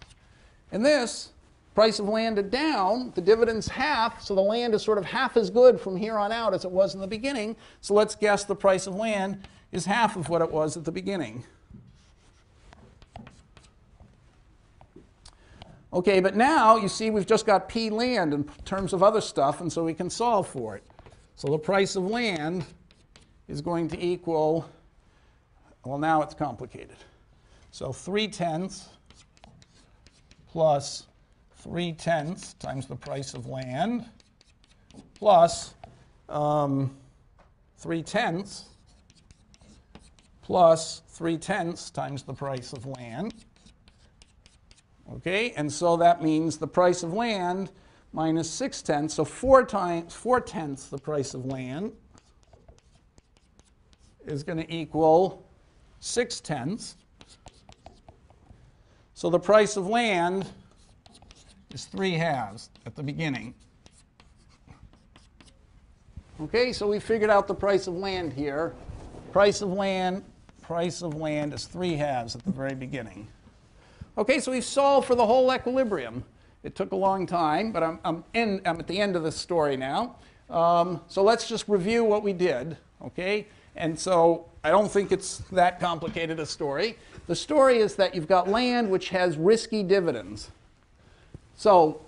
And this, price of land at down, the dividend's half, so the land is sort of half as good from here on out as it was in the beginning. So let's guess the price of land is half of what it was at the beginning. Okay, but now you see we've just got P land in terms of other stuff, and so we can solve for it. So the price of land is going to equal, well, now it's complicated. So 3/10 plus 3/10 times the price of land plus 3/10 plus 3/10 times the price of land. Okay, and so that means the price of land minus 6/10, so 4/10 the price of land is going to equal 6/10. So the price of land is 3/2 at the beginning. Okay, so we figured out the price of land here. Price of land is 3/2 at the very beginning. Okay, so we've solved for the whole equilibrium. It took a long time, but I'm at the end of this story now. So let's just review what we did, okay? And so I don't think it's that complicated a story. The story is that you've got land which has risky dividends. So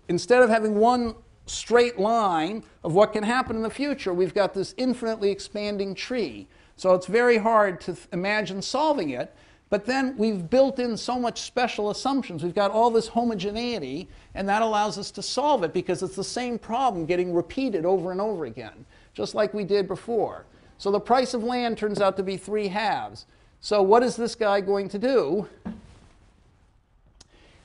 instead of having one straight line of what can happen in the future, we've got this infinitely expanding tree. So it's very hard to imagine solving it. But then we've built in so much special assumptions. We've got all this homogeneity, and that allows us to solve it because it's the same problem getting repeated over and over again, just like we did before. So the price of land turns out to be 3/2. So what is this guy going to do?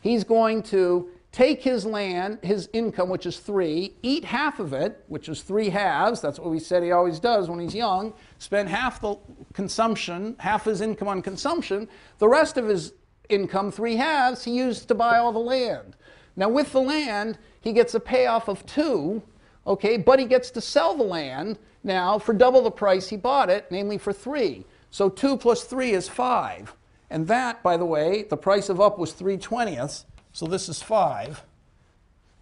he's going to take his land, his income, which is 3, eat half of it, which is 3 halves. That's what we said he always does when he's young. Spend half the consumption, half his income on consumption. The rest of his income, 3 halves, he used to buy all the land. Now with the land, he gets a payoff of 2, okay, but he gets to sell the land now for double the price he bought it, namely for 3. So 2 plus 3 is 5. And that, by the way, the price of up was 3/20, so this is 5,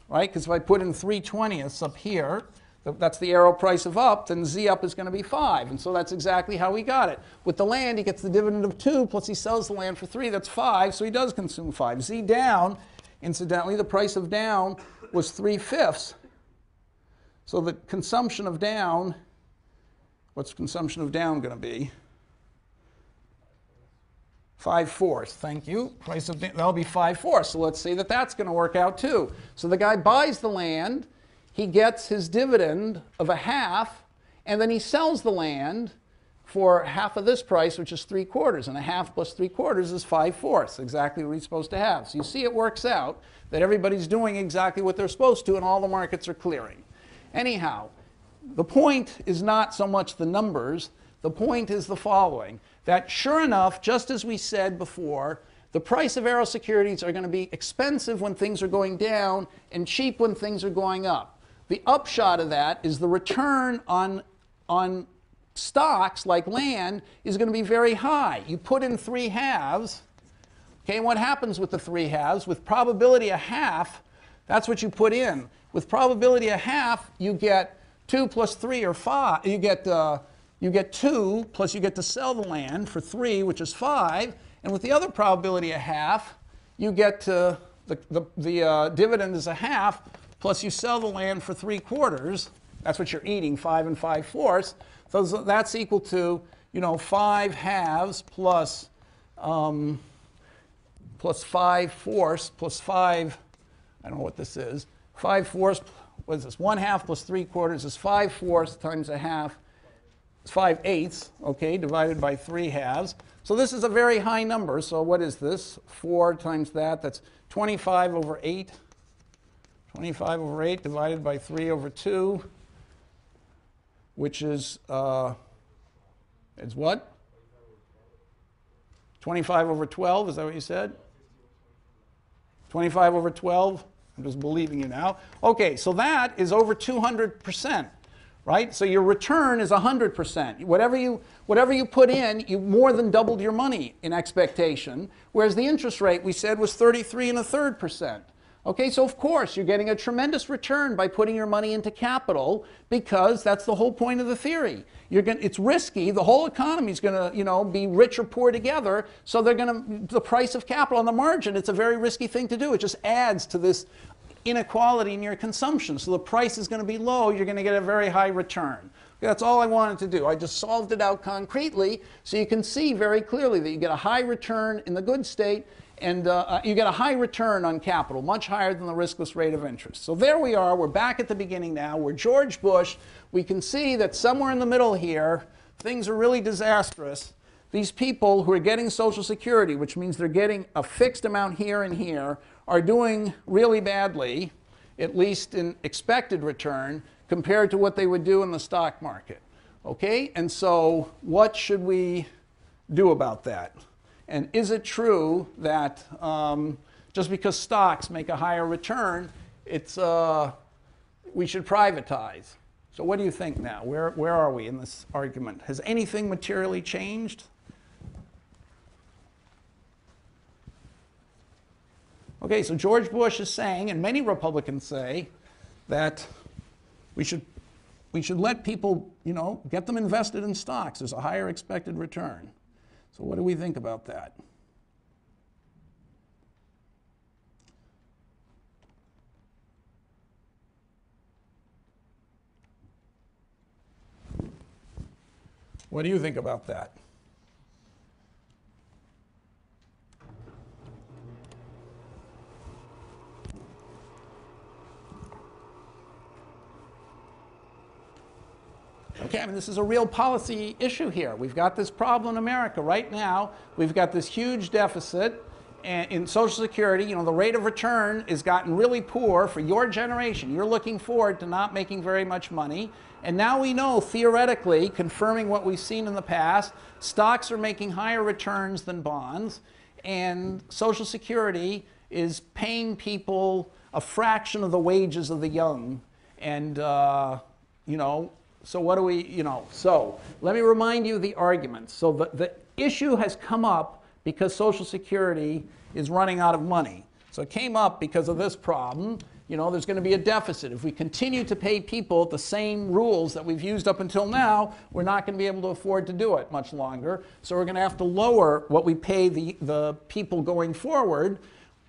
right? Because if I put in 3/20 up here, that's the arrow price of up, then Z up is going to be 5. And so that's exactly how he got it. With the land, he gets the dividend of 2, plus he sells the land for 3. That's 5, so he does consume 5. Z down, incidentally, the price of down was 3/5. So the consumption of down, what's consumption of down going to be? 5/4. Thank you. Price of that'll be 5/4. So let's say that that's going to work out too. So the guy buys the land, he gets his dividend of a half, and then he sells the land for half of this price, which is 3/4, and a half plus 3/4 is 5/4. Exactly what he's supposed to have. So you see, it works out that everybody's doing exactly what they're supposed to, and all the markets are clearing. Anyhow, the point is not so much the numbers. The point is the following, that sure enough, just as we said before, the price of Arrow securities are going to be expensive when things are going down and cheap when things are going up. The upshot of that is the return on stocks like land is going to be very high. You put in 3 halves, okay, and what happens with the 3 halves? With probability a half, that's what you put in. With probability a half, you get 2 plus 3 or 5. You get 2, plus you get to sell the land for 3, which is 5. And with the other probability a half, you get the dividend is a half, plus you sell the land for 3/4. That's what you're eating, 5 and 5/4. So that's equal to, 5 halves plus 5/4 plus 5, I don't know what this is. 5/4, what is this? 1/2 plus 3/4 is 5/4 times a half. It's 5/8, okay, divided by 3 halves. So this is a very high number. So what is this? 4 times that, that's 25/8. 25/8 divided by 3/2, which is, it's what? 25/12, is that what you said? 25/12? I'm just believing you now. Okay, so that is over 200%. Right? So your return is 100%. Whatever you put in, you more than doubled your money in expectation, whereas the interest rate, we said, was 33 1/3%. Okay, so of course you're getting a tremendous return by putting your money into capital, because that's the whole point of the theory. It's risky. The whole economy is going to, be rich or poor together. So the price of capital on the margin, it's a very risky thing to do. It just adds to this inequality in your consumption. So the price is going to be low, you're going to get a very high return. Okay, that's all I wanted to do. I just solved it out concretely so you can see very clearly that you get a high return in the good state, and you get a high return on capital, much higher than the riskless rate of interest. So there we are. We're back at the beginning now. We're George Bush. We can see that somewhere in the middle here, things are really disastrous. These people who are getting Social Security, which means they're getting a fixed amount here and here, are doing really badly, at least in expected return, compared to what they would do in the stock market. Okay? And so what should we do about that? And is it true that just because stocks make a higher return, we should privatize? So what do you think now? Where are we in this argument? Has anything materially changed? Okay, so George Bush is saying, and many Republicans say, that we should let people, get them invested in stocks. There's a higher expected return. So what do we think about that? What do you think about that? Okay, I mean, this is a real policy issue here. We've got this problem in America right now. We've got this huge deficit, and in Social Security, the rate of return has gotten really poor for your generation. You're looking forward to not making very much money. And now we know, theoretically, confirming what we've seen in the past, stocks are making higher returns than bonds, and Social Security is paying people a fraction of the wages of the young. And, so what do we, so let me remind you of the arguments. So the issue has come up because Social Security is running out of money. So it came up because of this problem. There's going to be a deficit. If we continue to pay people the same rules that we've used up until now, we're not going to be able to afford to do it much longer. So we're going to have to lower what we pay the people going forward,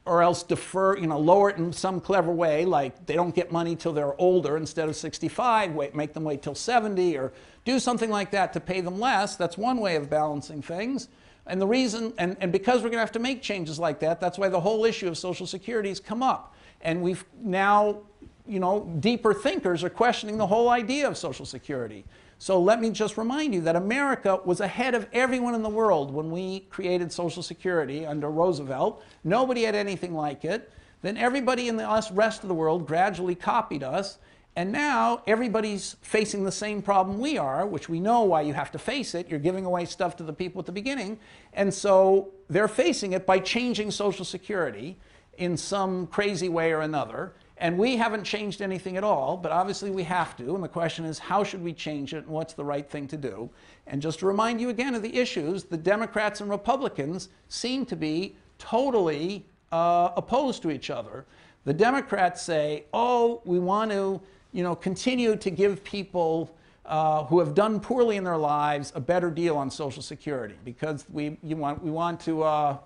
or else defer, lower it in some clever way, like they don't get money till they're older instead of 65, make them wait till 70, or do something like that to pay them less. That's one way of balancing things. And the reason, and because we're going to have to make changes like that, that's why the whole issue of Social Security has come up. And we've now, deeper thinkers are questioning the whole idea of Social Security. So let me just remind you that America was ahead of everyone in the world when we created Social Security under Roosevelt. Nobody had anything like it. Then everybody in the rest of the world gradually copied us. And now everybody's facing the same problem we are, which we know why you have to face it. You're giving away stuff to the people at the beginning. And so they're facing it by changing Social Security in some crazy way or another. And we haven't changed anything at all, but obviously we have to. And the question is, how should we change it and what's the right thing to do? And just to remind you again of the issues, the Democrats and Republicans seem to be totally opposed to each other. The Democrats say, oh, we want to continue to give people who have done poorly in their lives a better deal on Social Security because we want to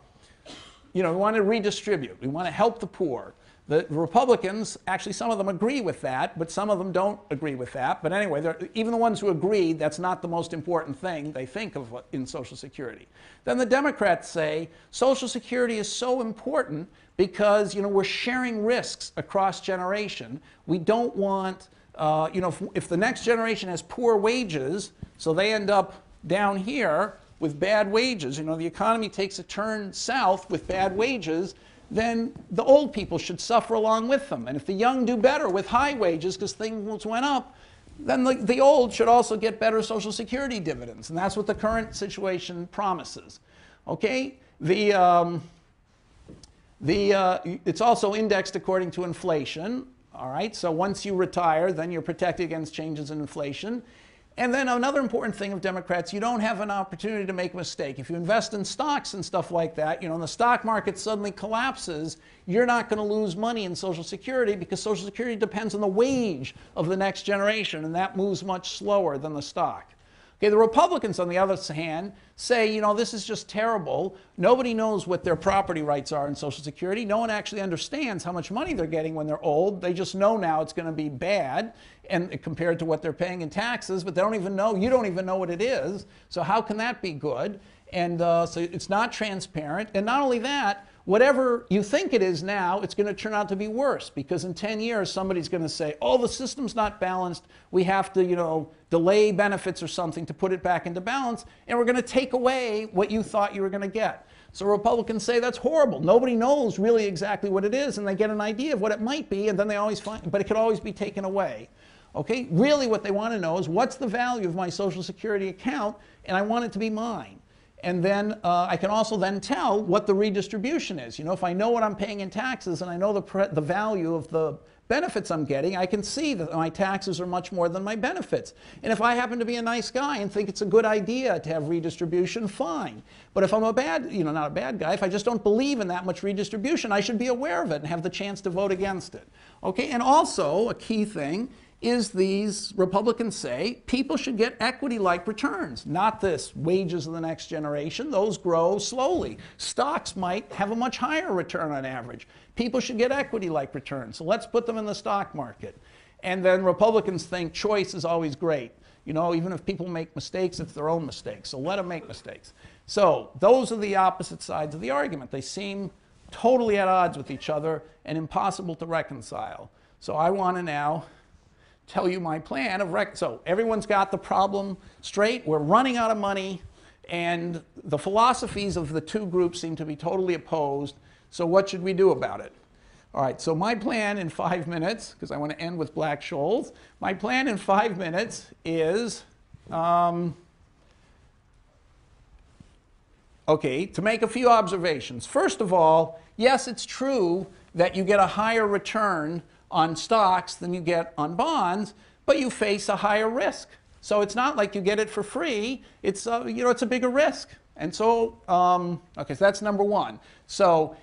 redistribute. We want to help the poor. The Republicans, actually some of them agree with that, but some of them don't agree with that. But anyway, even the ones who agree, that's not the most important thing they think of in Social Security. Then the Democrats say Social Security is so important because we're sharing risks across generation. We don't want, if the next generation has poor wages, so they end up down here with bad wages, the economy takes a turn south with bad wages, then the old people should suffer along with them. And if the young do better with high wages because things went up, then the old should also get better Social Security dividends. And that's what the current situation promises. Okay? It's also indexed according to inflation. All right? So once you retire, then you're protected against changes in inflation. And then another important thing of Democrats, you don't have an opportunity to make a mistake. If you invest in stocks and stuff like that, and the stock market suddenly collapses, you're not going to lose money in Social Security because Social Security depends on the wage of the next generation, and that moves much slower than the stock. Okay, the Republicans, on the other hand, say, this is just terrible. Nobody knows what their property rights are in Social Security. No one actually understands how much money they're getting when they're old. They just know now it's going to be bad and compared to what they're paying in taxes, but they don't even know, you don't even know what it is. So how can that be good? And so it's not transparent. And not only that, whatever you think it is now, it's going to turn out to be worse because in 10 years, somebody's going to say, oh, the system's not balanced. We have to, delay benefits or something to put it back into balance, and we're going to take away what you thought you were going to get. So Republicans say that's horrible. Nobody knows really exactly what it is, and they get an idea of what it might be, and then they always find, but it could always be taken away. Okay? Really what they want to know is what's the value of my Social Security account, and I want it to be mine. And then I can also then tell what the redistribution is. If I know what I'm paying in taxes and I know the value of the benefits I'm getting, I can see that my taxes are much more than my benefits. And if I happen to be a nice guy and think it's a good idea to have redistribution, fine. But if I'm a bad, not a bad guy, if I just don't believe in that much redistribution, I should be aware of it and have the chance to vote against it. Okay, and also a key thing is these Republicans say people should get equity-like returns, not this wages of the next generation. Those grow slowly. Stocks might have a much higher return on average. People should get equity-like returns. So let's put them in the stock market. And then Republicans think choice is always great. Even if people make mistakes, it's their own mistakes. So let them make mistakes. So those are the opposite sides of the argument. They seem totally at odds with each other and impossible to reconcile. So I want to now tell you my plan of so everyone's got the problem straight. We're running out of money, and the philosophies of the two groups seem to be totally opposed. So what should we do about it? All right, so my plan in 5 minutes, because I want to end with Black-Scholes, my plan in 5 minutes is, okay, to make a few observations. First of all, yes, it's true that you get a higher return on stocks than you get on bonds, but you face a higher risk. So it's not like you get it for free. It's it's a bigger risk. And so, okay, so that's number one. So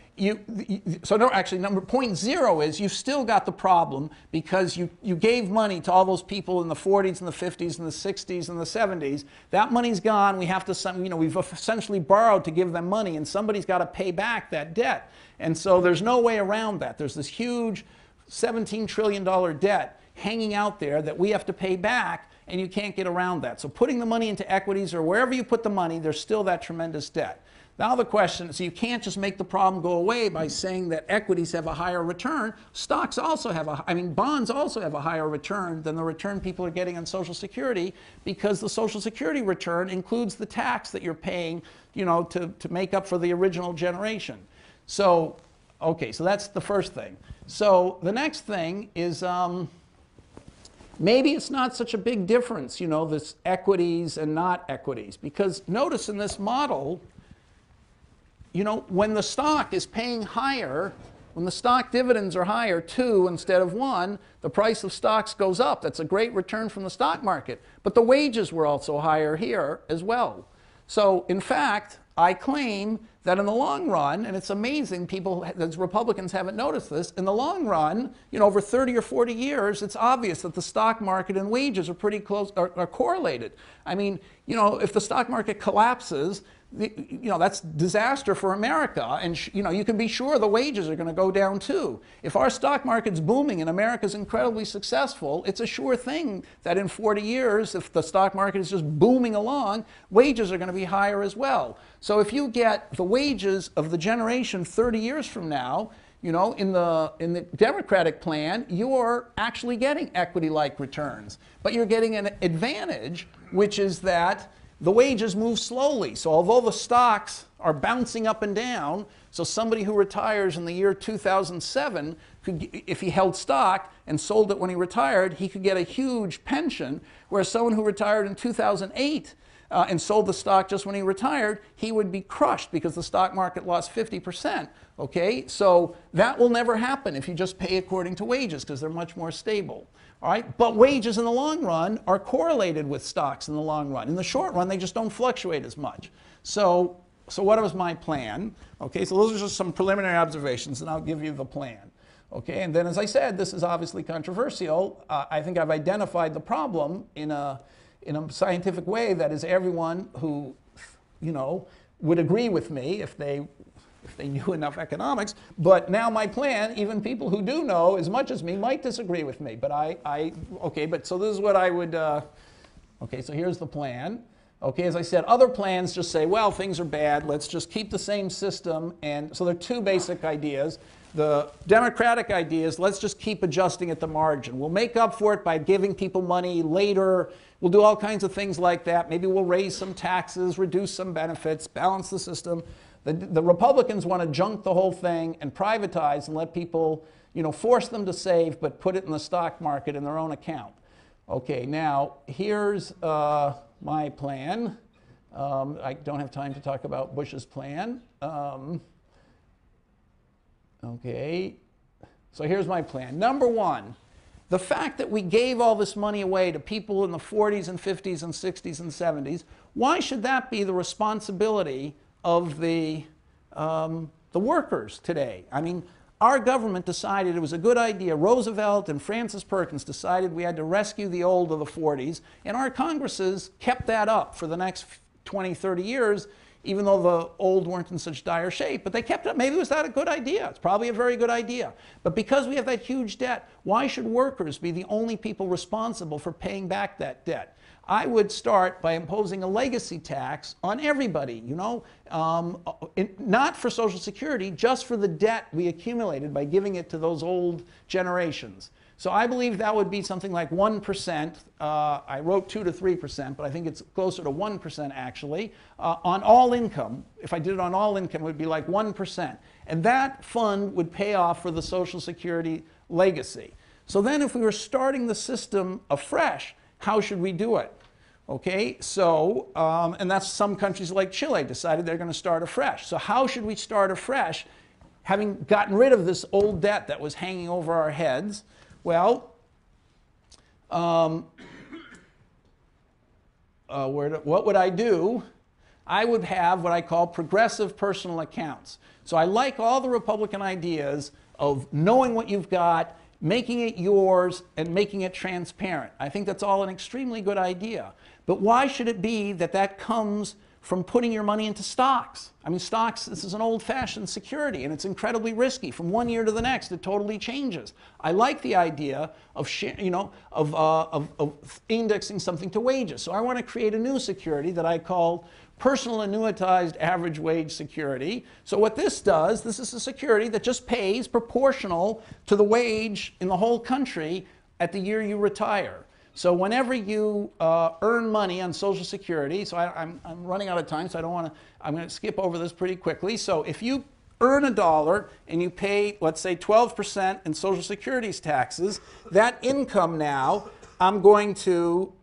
point zero is you've still got the problem because you gave money to all those people in the 40s and the 50s and the 60s and the 70s. That money's gone. We have to, we've essentially borrowed to give them money, and somebody's got to pay back that debt. And so there's no way around that. There's this huge $17 trillion debt hanging out there that we have to pay back, and you can't get around that. So putting the money into equities or wherever you put the money, there's still that tremendous debt. Now the question is, you can't just make the problem go away by saying that equities have a higher return. Stocks also have bonds also have a higher return than the return people are getting on Social Security, because the Social Security return includes the tax that you're paying, to make up for the original generation. So, okay, so that's the first thing. So the next thing is, maybe it's not such a big difference, this equities and not equities, because notice in this model, when the stock is paying higher, when the stock dividends are higher, 2 instead of 1, the price of stocks goes up. That's a great return from the stock market. But the wages were also higher here as well. So in fact, I claim that in the long run, and it's amazing, Republicans haven't noticed this, in the long run, over 30 or 40 years, it's obvious that the stock market and wages are pretty close, are correlated. I mean, if the stock market collapses, that's disaster for America, and you can be sure the wages are going to go down too. If our stock market's booming and America's incredibly successful, it's a sure thing that in 40 years, if the stock market is just booming along, wages are going to be higher as well. So if you get the wages of the generation 30 years from now, in the Democratic plan, you're actually getting equity-like returns, but you're getting an advantage, which is that the wages move slowly. So although the stocks are bouncing up and down, so somebody who retires in the year 2007, if he held stock and sold it when he retired, he could get a huge pension, whereas someone who retired in 2008 and sold the stock just when he retired, he would be crushed because the stock market lost 50%. Okay, so that will never happen if you just pay according to wages, because they're much more stable. All right, but wages in the long run are correlated with stocks in the long run. In the short run, they just don't fluctuate as much. So what was my plan? Okay, so those are just some preliminary observations, and I'll give you the plan. Okay, and then as I said, this is obviously controversial. I think I've identified the problem in a scientific way that is everyone who, would agree with me if they knew enough economics. But now my plan, even people who do know as much as me might disagree with me. But so this is what I would, okay, so here's the plan. Okay, as I said, other plans just say, well, things are bad, let's just keep the same system. And so there are two basic ideas. The Democratic idea is, let's just keep adjusting at the margin. We'll make up for it by giving people money later. We'll do all kinds of things like that. Maybe we'll raise some taxes, reduce some benefits, balance the system. The Republicans want to junk the whole thing and privatize and let people, force them to save, but put it in the stock market in their own account. Okay, now here's my plan. I don't have time to talk about Bush's plan. Okay, so here's my plan. Number one, the fact that we gave all this money away to people in the 40s and 50s and 60s and 70s, why should that be the responsibility of the workers today? I mean, our government decided it was a good idea. Roosevelt and Francis Perkins decided we had to rescue the old of the 40s, and our Congresses kept that up for the next 20, 30 years, even though the old weren't in such dire shape. But they kept it up. Maybe it was that a good idea. It's probably a very good idea. But because we have that huge debt, why should workers be the only people responsible for paying back that debt? I would start by imposing a legacy tax on everybody, not for Social Security, just for the debt we accumulated by giving it to those old generations. So I believe that would be something like 1%. I wrote 2 to 3%, but I think it's closer to 1% actually, on all income. If I did it on all income, it would be like 1%. And that fund would pay off for the Social Security legacy. So then if we were starting the system afresh, how should we do it? Okay, so, and that's some countries like Chile decided they're going to start afresh. So how should we start afresh, having gotten rid of this old debt that was hanging over our heads? Well, what would I do? I would have what I call progressive personal accounts. So I like all the Republican ideas of knowing what you've got, making it yours, and making it transparent. I think that's all an extremely good idea. But why should it be that that comes from putting your money into stocks? I mean, stocks, this is an old-fashioned security, and it's incredibly risky. From one year to the next, it totally changes. I like the idea of, of indexing something to wages. So I want to create a new security that I call personal annuitized average wage security. So what this does, this is a security that just pays proportional to the wage in the whole country at the year you retire. So whenever you earn money on Social Security, so I'm running out of time, so I'm going to skip over this pretty quickly. So if you earn $1 and you pay, let's say, 12% in Social Security's taxes, that income now, I'm going to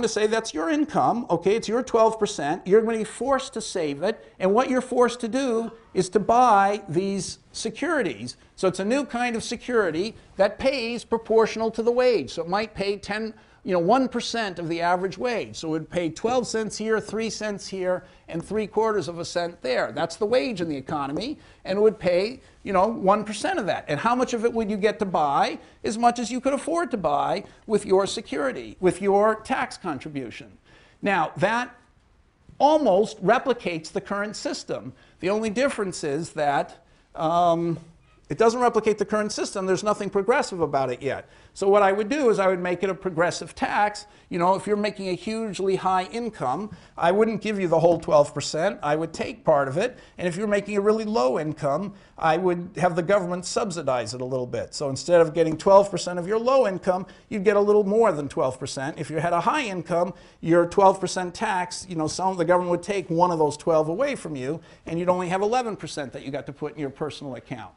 say that's your income, okay, it's your 12%, you're going to be forced to save it, and what you're forced to do is to buy these securities. So it's a new kind of security that pays proportional to the wage. So it might pay 1% of the average wage. So it would pay 12 cents here, 3 cents here, and 3/4 of a cent there. That's the wage in the economy, and it would pay 1% of that. And how much of it would you get to buy? As much as you could afford to buy with your security, with your tax contribution. Now, that almost replicates the current system. The only difference is that it doesn't replicate the current system. There's nothing progressive about it yet. So what I would do is I would make it a progressive tax. If you're making a hugely high income, I wouldn't give you the whole 12%. I would take part of it. And if you're making a really low income, I would have the government subsidize it a little bit. So instead of getting 12% of your low income, you'd get a little more than 12%. If you had a high income, your 12% tax, the government would take one of those 12 away from you, and you'd only have 11% that you got to put in your personal account.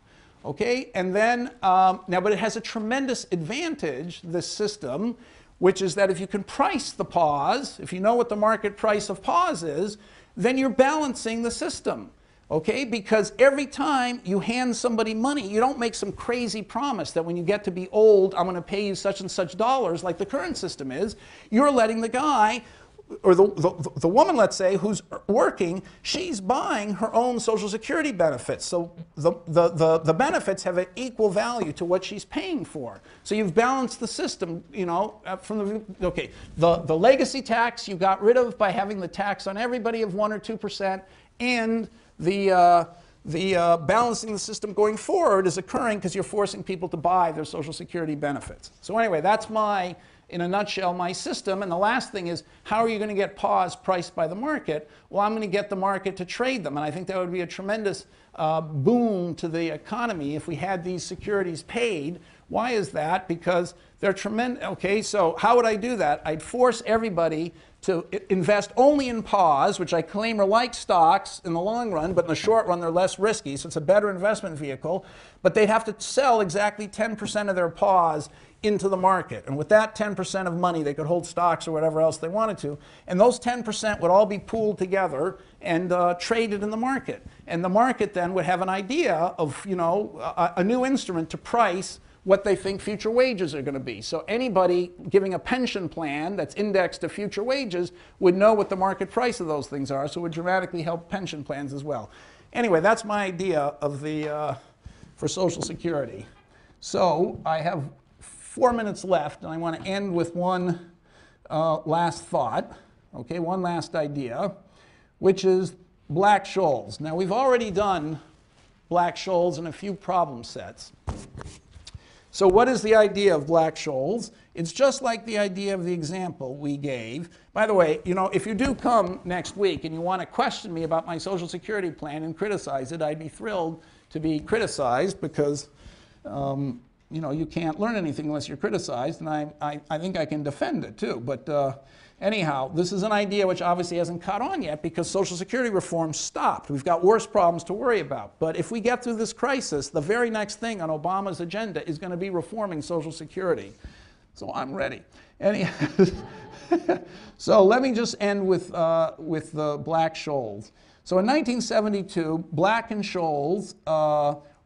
Okay, and then, but it has a tremendous advantage, this system, which is that if you can price the pause, if you know what the market price of pause is, then you're balancing the system. Okay, because every time you hand somebody money, you don't make some crazy promise that when you get to be old, I'm going to pay you such and such dollars like the current system is. You're letting the guy, or the woman, let's say, who's working, she's buying her own Social Security benefits. So the benefits have an equal value to what she's paying for. So you've balanced the system, from the legacy tax you got rid of by having the tax on everybody of 1 or 2%, and the balancing the system going forward is occurring because you're forcing people to buy their Social Security benefits. So anyway, that's in a nutshell, my system. And the last thing is, how are you going to get pause priced by the market? Well, I'm going to get the market to trade them. And I think that would be a tremendous boom to the economy if we had these securities paid. Why is that? Because they're tremendous. Okay, so how would I do that? I'd force everybody to invest only in pause, which I claim are like stocks in the long run, but in the short run they're less risky, so it's a better investment vehicle. But they'd have to sell exactly 10% of their pause into the market. And with that 10% of money, they could hold stocks or whatever else they wanted to. And those 10% would all be pooled together and traded in the market. And the market then would have an idea of, a new instrument to price what they think future wages are going to be. So anybody giving a pension plan that's indexed to future wages would know what the market price of those things are, so it would dramatically help pension plans as well. Anyway, that's my idea of for Social Security. So I have 4 minutes left, and I want to end with one last thought, okay, one last idea, which is Black-Scholes. Now, we've already done Black-Scholes in a few problem sets. So what is the idea of Black-Scholes? It's just like the idea of the example we gave. By the way, if you do come next week and you want to question me about my Social Security plan and criticize it, I'd be thrilled to be criticized because you know, you can't learn anything unless you're criticized, and I think I can defend it too. But anyhow, this is an idea which obviously hasn't caught on yet because Social Security reform stopped. We've got worse problems to worry about. But if we get through this crisis, the very next thing on Obama's agenda is going to be reforming Social Security. So I'm ready. Anyhow, so let me just end with the Black-Scholes. So in 1972, Black and Scholes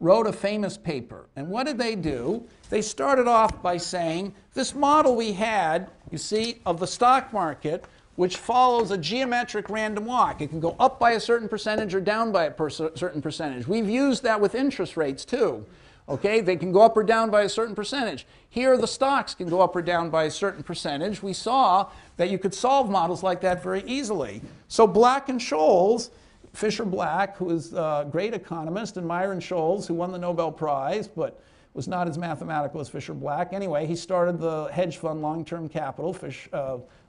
wrote a famous paper. And what did they do? They started off by saying, this model we had, you see, of the stock market, which follows a geometric random walk. It can go up by a certain percentage or down by a certain percentage. We've used that with interest rates too. Okay, they can go up or down by a certain percentage. Here, the stocks can go up or down by a certain percentage. We saw that you could solve models like that very easily. So Black and Scholes, Fisher Black, who is a great economist, and Myron Scholes, who won the Nobel Prize, but was not as mathematical as Fisher Black. Anyway, he started the hedge fund Long-Term Capital.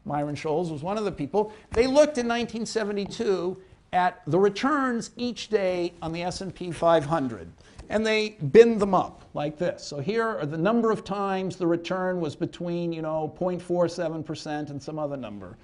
Myron Scholes was one of the people. They looked in 1972 at the returns each day on the S&P 500. And they binned them up like this. So here are the number of times the return was between, you know, 0.47% and some other number.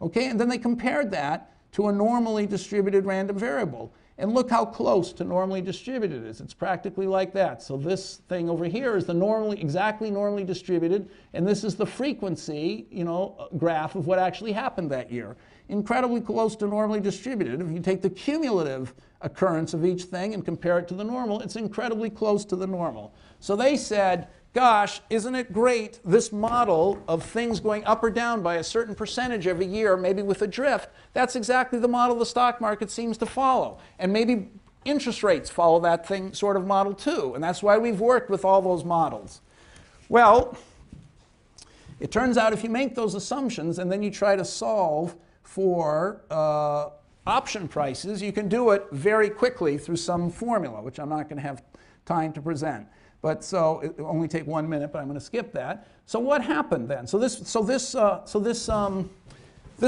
Okay, and then they compared that to a normally distributed random variable. And look how close to normally distributed it is. It's practically like that. So this thing over here is the exactly normally distributed, and this is the frequency, you know, graph of what actually happened that year. Incredibly close to normally distributed. If you take the cumulative occurrence of each thing and compare it to the normal, it's incredibly close to the normal. So they said, gosh, isn't it great, this model of things going up or down by a certain percentage every year, maybe with a drift, that's exactly the model the stock market seems to follow. And maybe interest rates follow that sort of model too. And that's why we've worked with all those models. Well, it turns out if you make those assumptions and then you try to solve for option prices, you can do it very quickly through some formula, which I'm not going to have time to present. But so it will only take 1 minute, but I'm going to skip that. So what happened then? This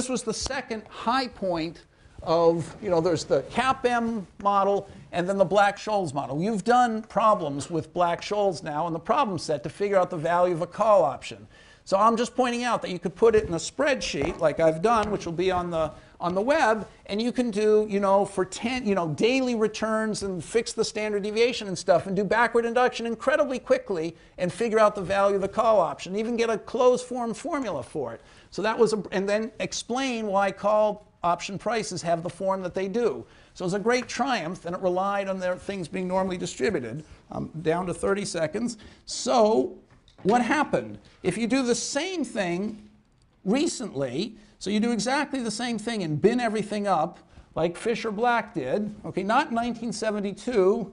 was the second high point of, you know, there's the CAPM model and then the Black-Scholes model. You've done problems with Black-Scholes now in the problem set to figure out the value of a call option. So I'm just pointing out that you could put it in a spreadsheet like I've done, which will be on the web, and you can do, you know, for daily returns and fix the standard deviation and stuff and do backward induction incredibly quickly and figure out the value of the call option, even get a closed form formula for it. So that was, and then explain why call option prices have the form that they do. So it was a great triumph, and it relied on their things being normally distributed. Down to 30 seconds. So what happened? If you do the same thing recently, so you do exactly the same thing and bin everything up like Fisher Black did, okay, not in 1972,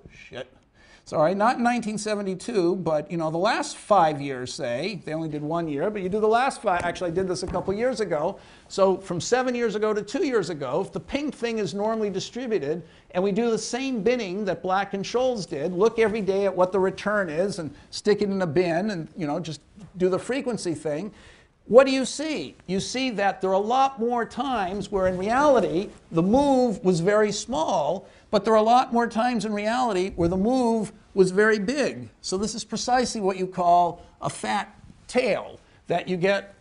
not in 1972, but, you know, the last 5 years, say, they only did 1 year, but you do the last 5, actually I did this a couple years ago, so from 7 years ago to 2 years ago, if the pink thing is normally distributed, and we do the same binning that Black and Scholes did, look every day at what the return is and stick it in a bin and, you know, just do the frequency thing, what do you see? You see that there are a lot more times where in reality the move was very small, but there are a lot more times in reality where the move was very big. So this is precisely what you call a fat tail, that you get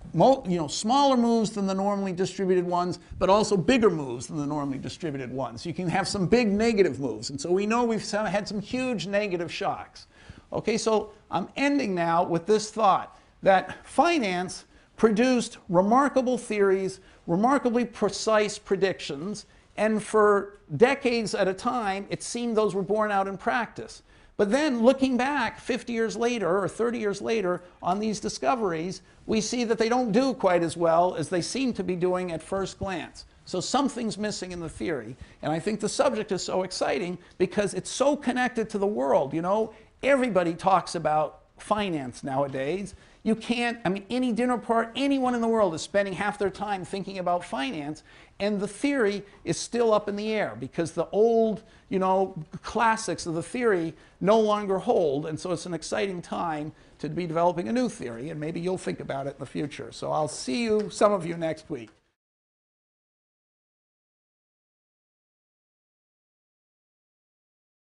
smaller moves than the normally distributed ones, but also bigger moves than the normally distributed ones. You can have some big negative moves, and so we know we've had some huge negative shocks. Okay, so I'm ending now with this thought, that finance produced remarkable theories, remarkably precise predictions, and for decades at a time, it seemed those were borne out in practice. But then looking back 50 years later or 30 years later on these discoveries, we see that they don't do quite as well as they seem to be doing at first glance. So something's missing in the theory. And I think the subject is so exciting because it's so connected to the world. You know, everybody talks about finance nowadays. You can't, I mean, any dinner party, anyone in the world is spending half their time thinking about finance, and the theory is still up in the air because the old, you know, classics of the theory no longer hold, and so it's an exciting time to be developing a new theory, and maybe you'll think about it in the future. So I'll see you, some of you, next week.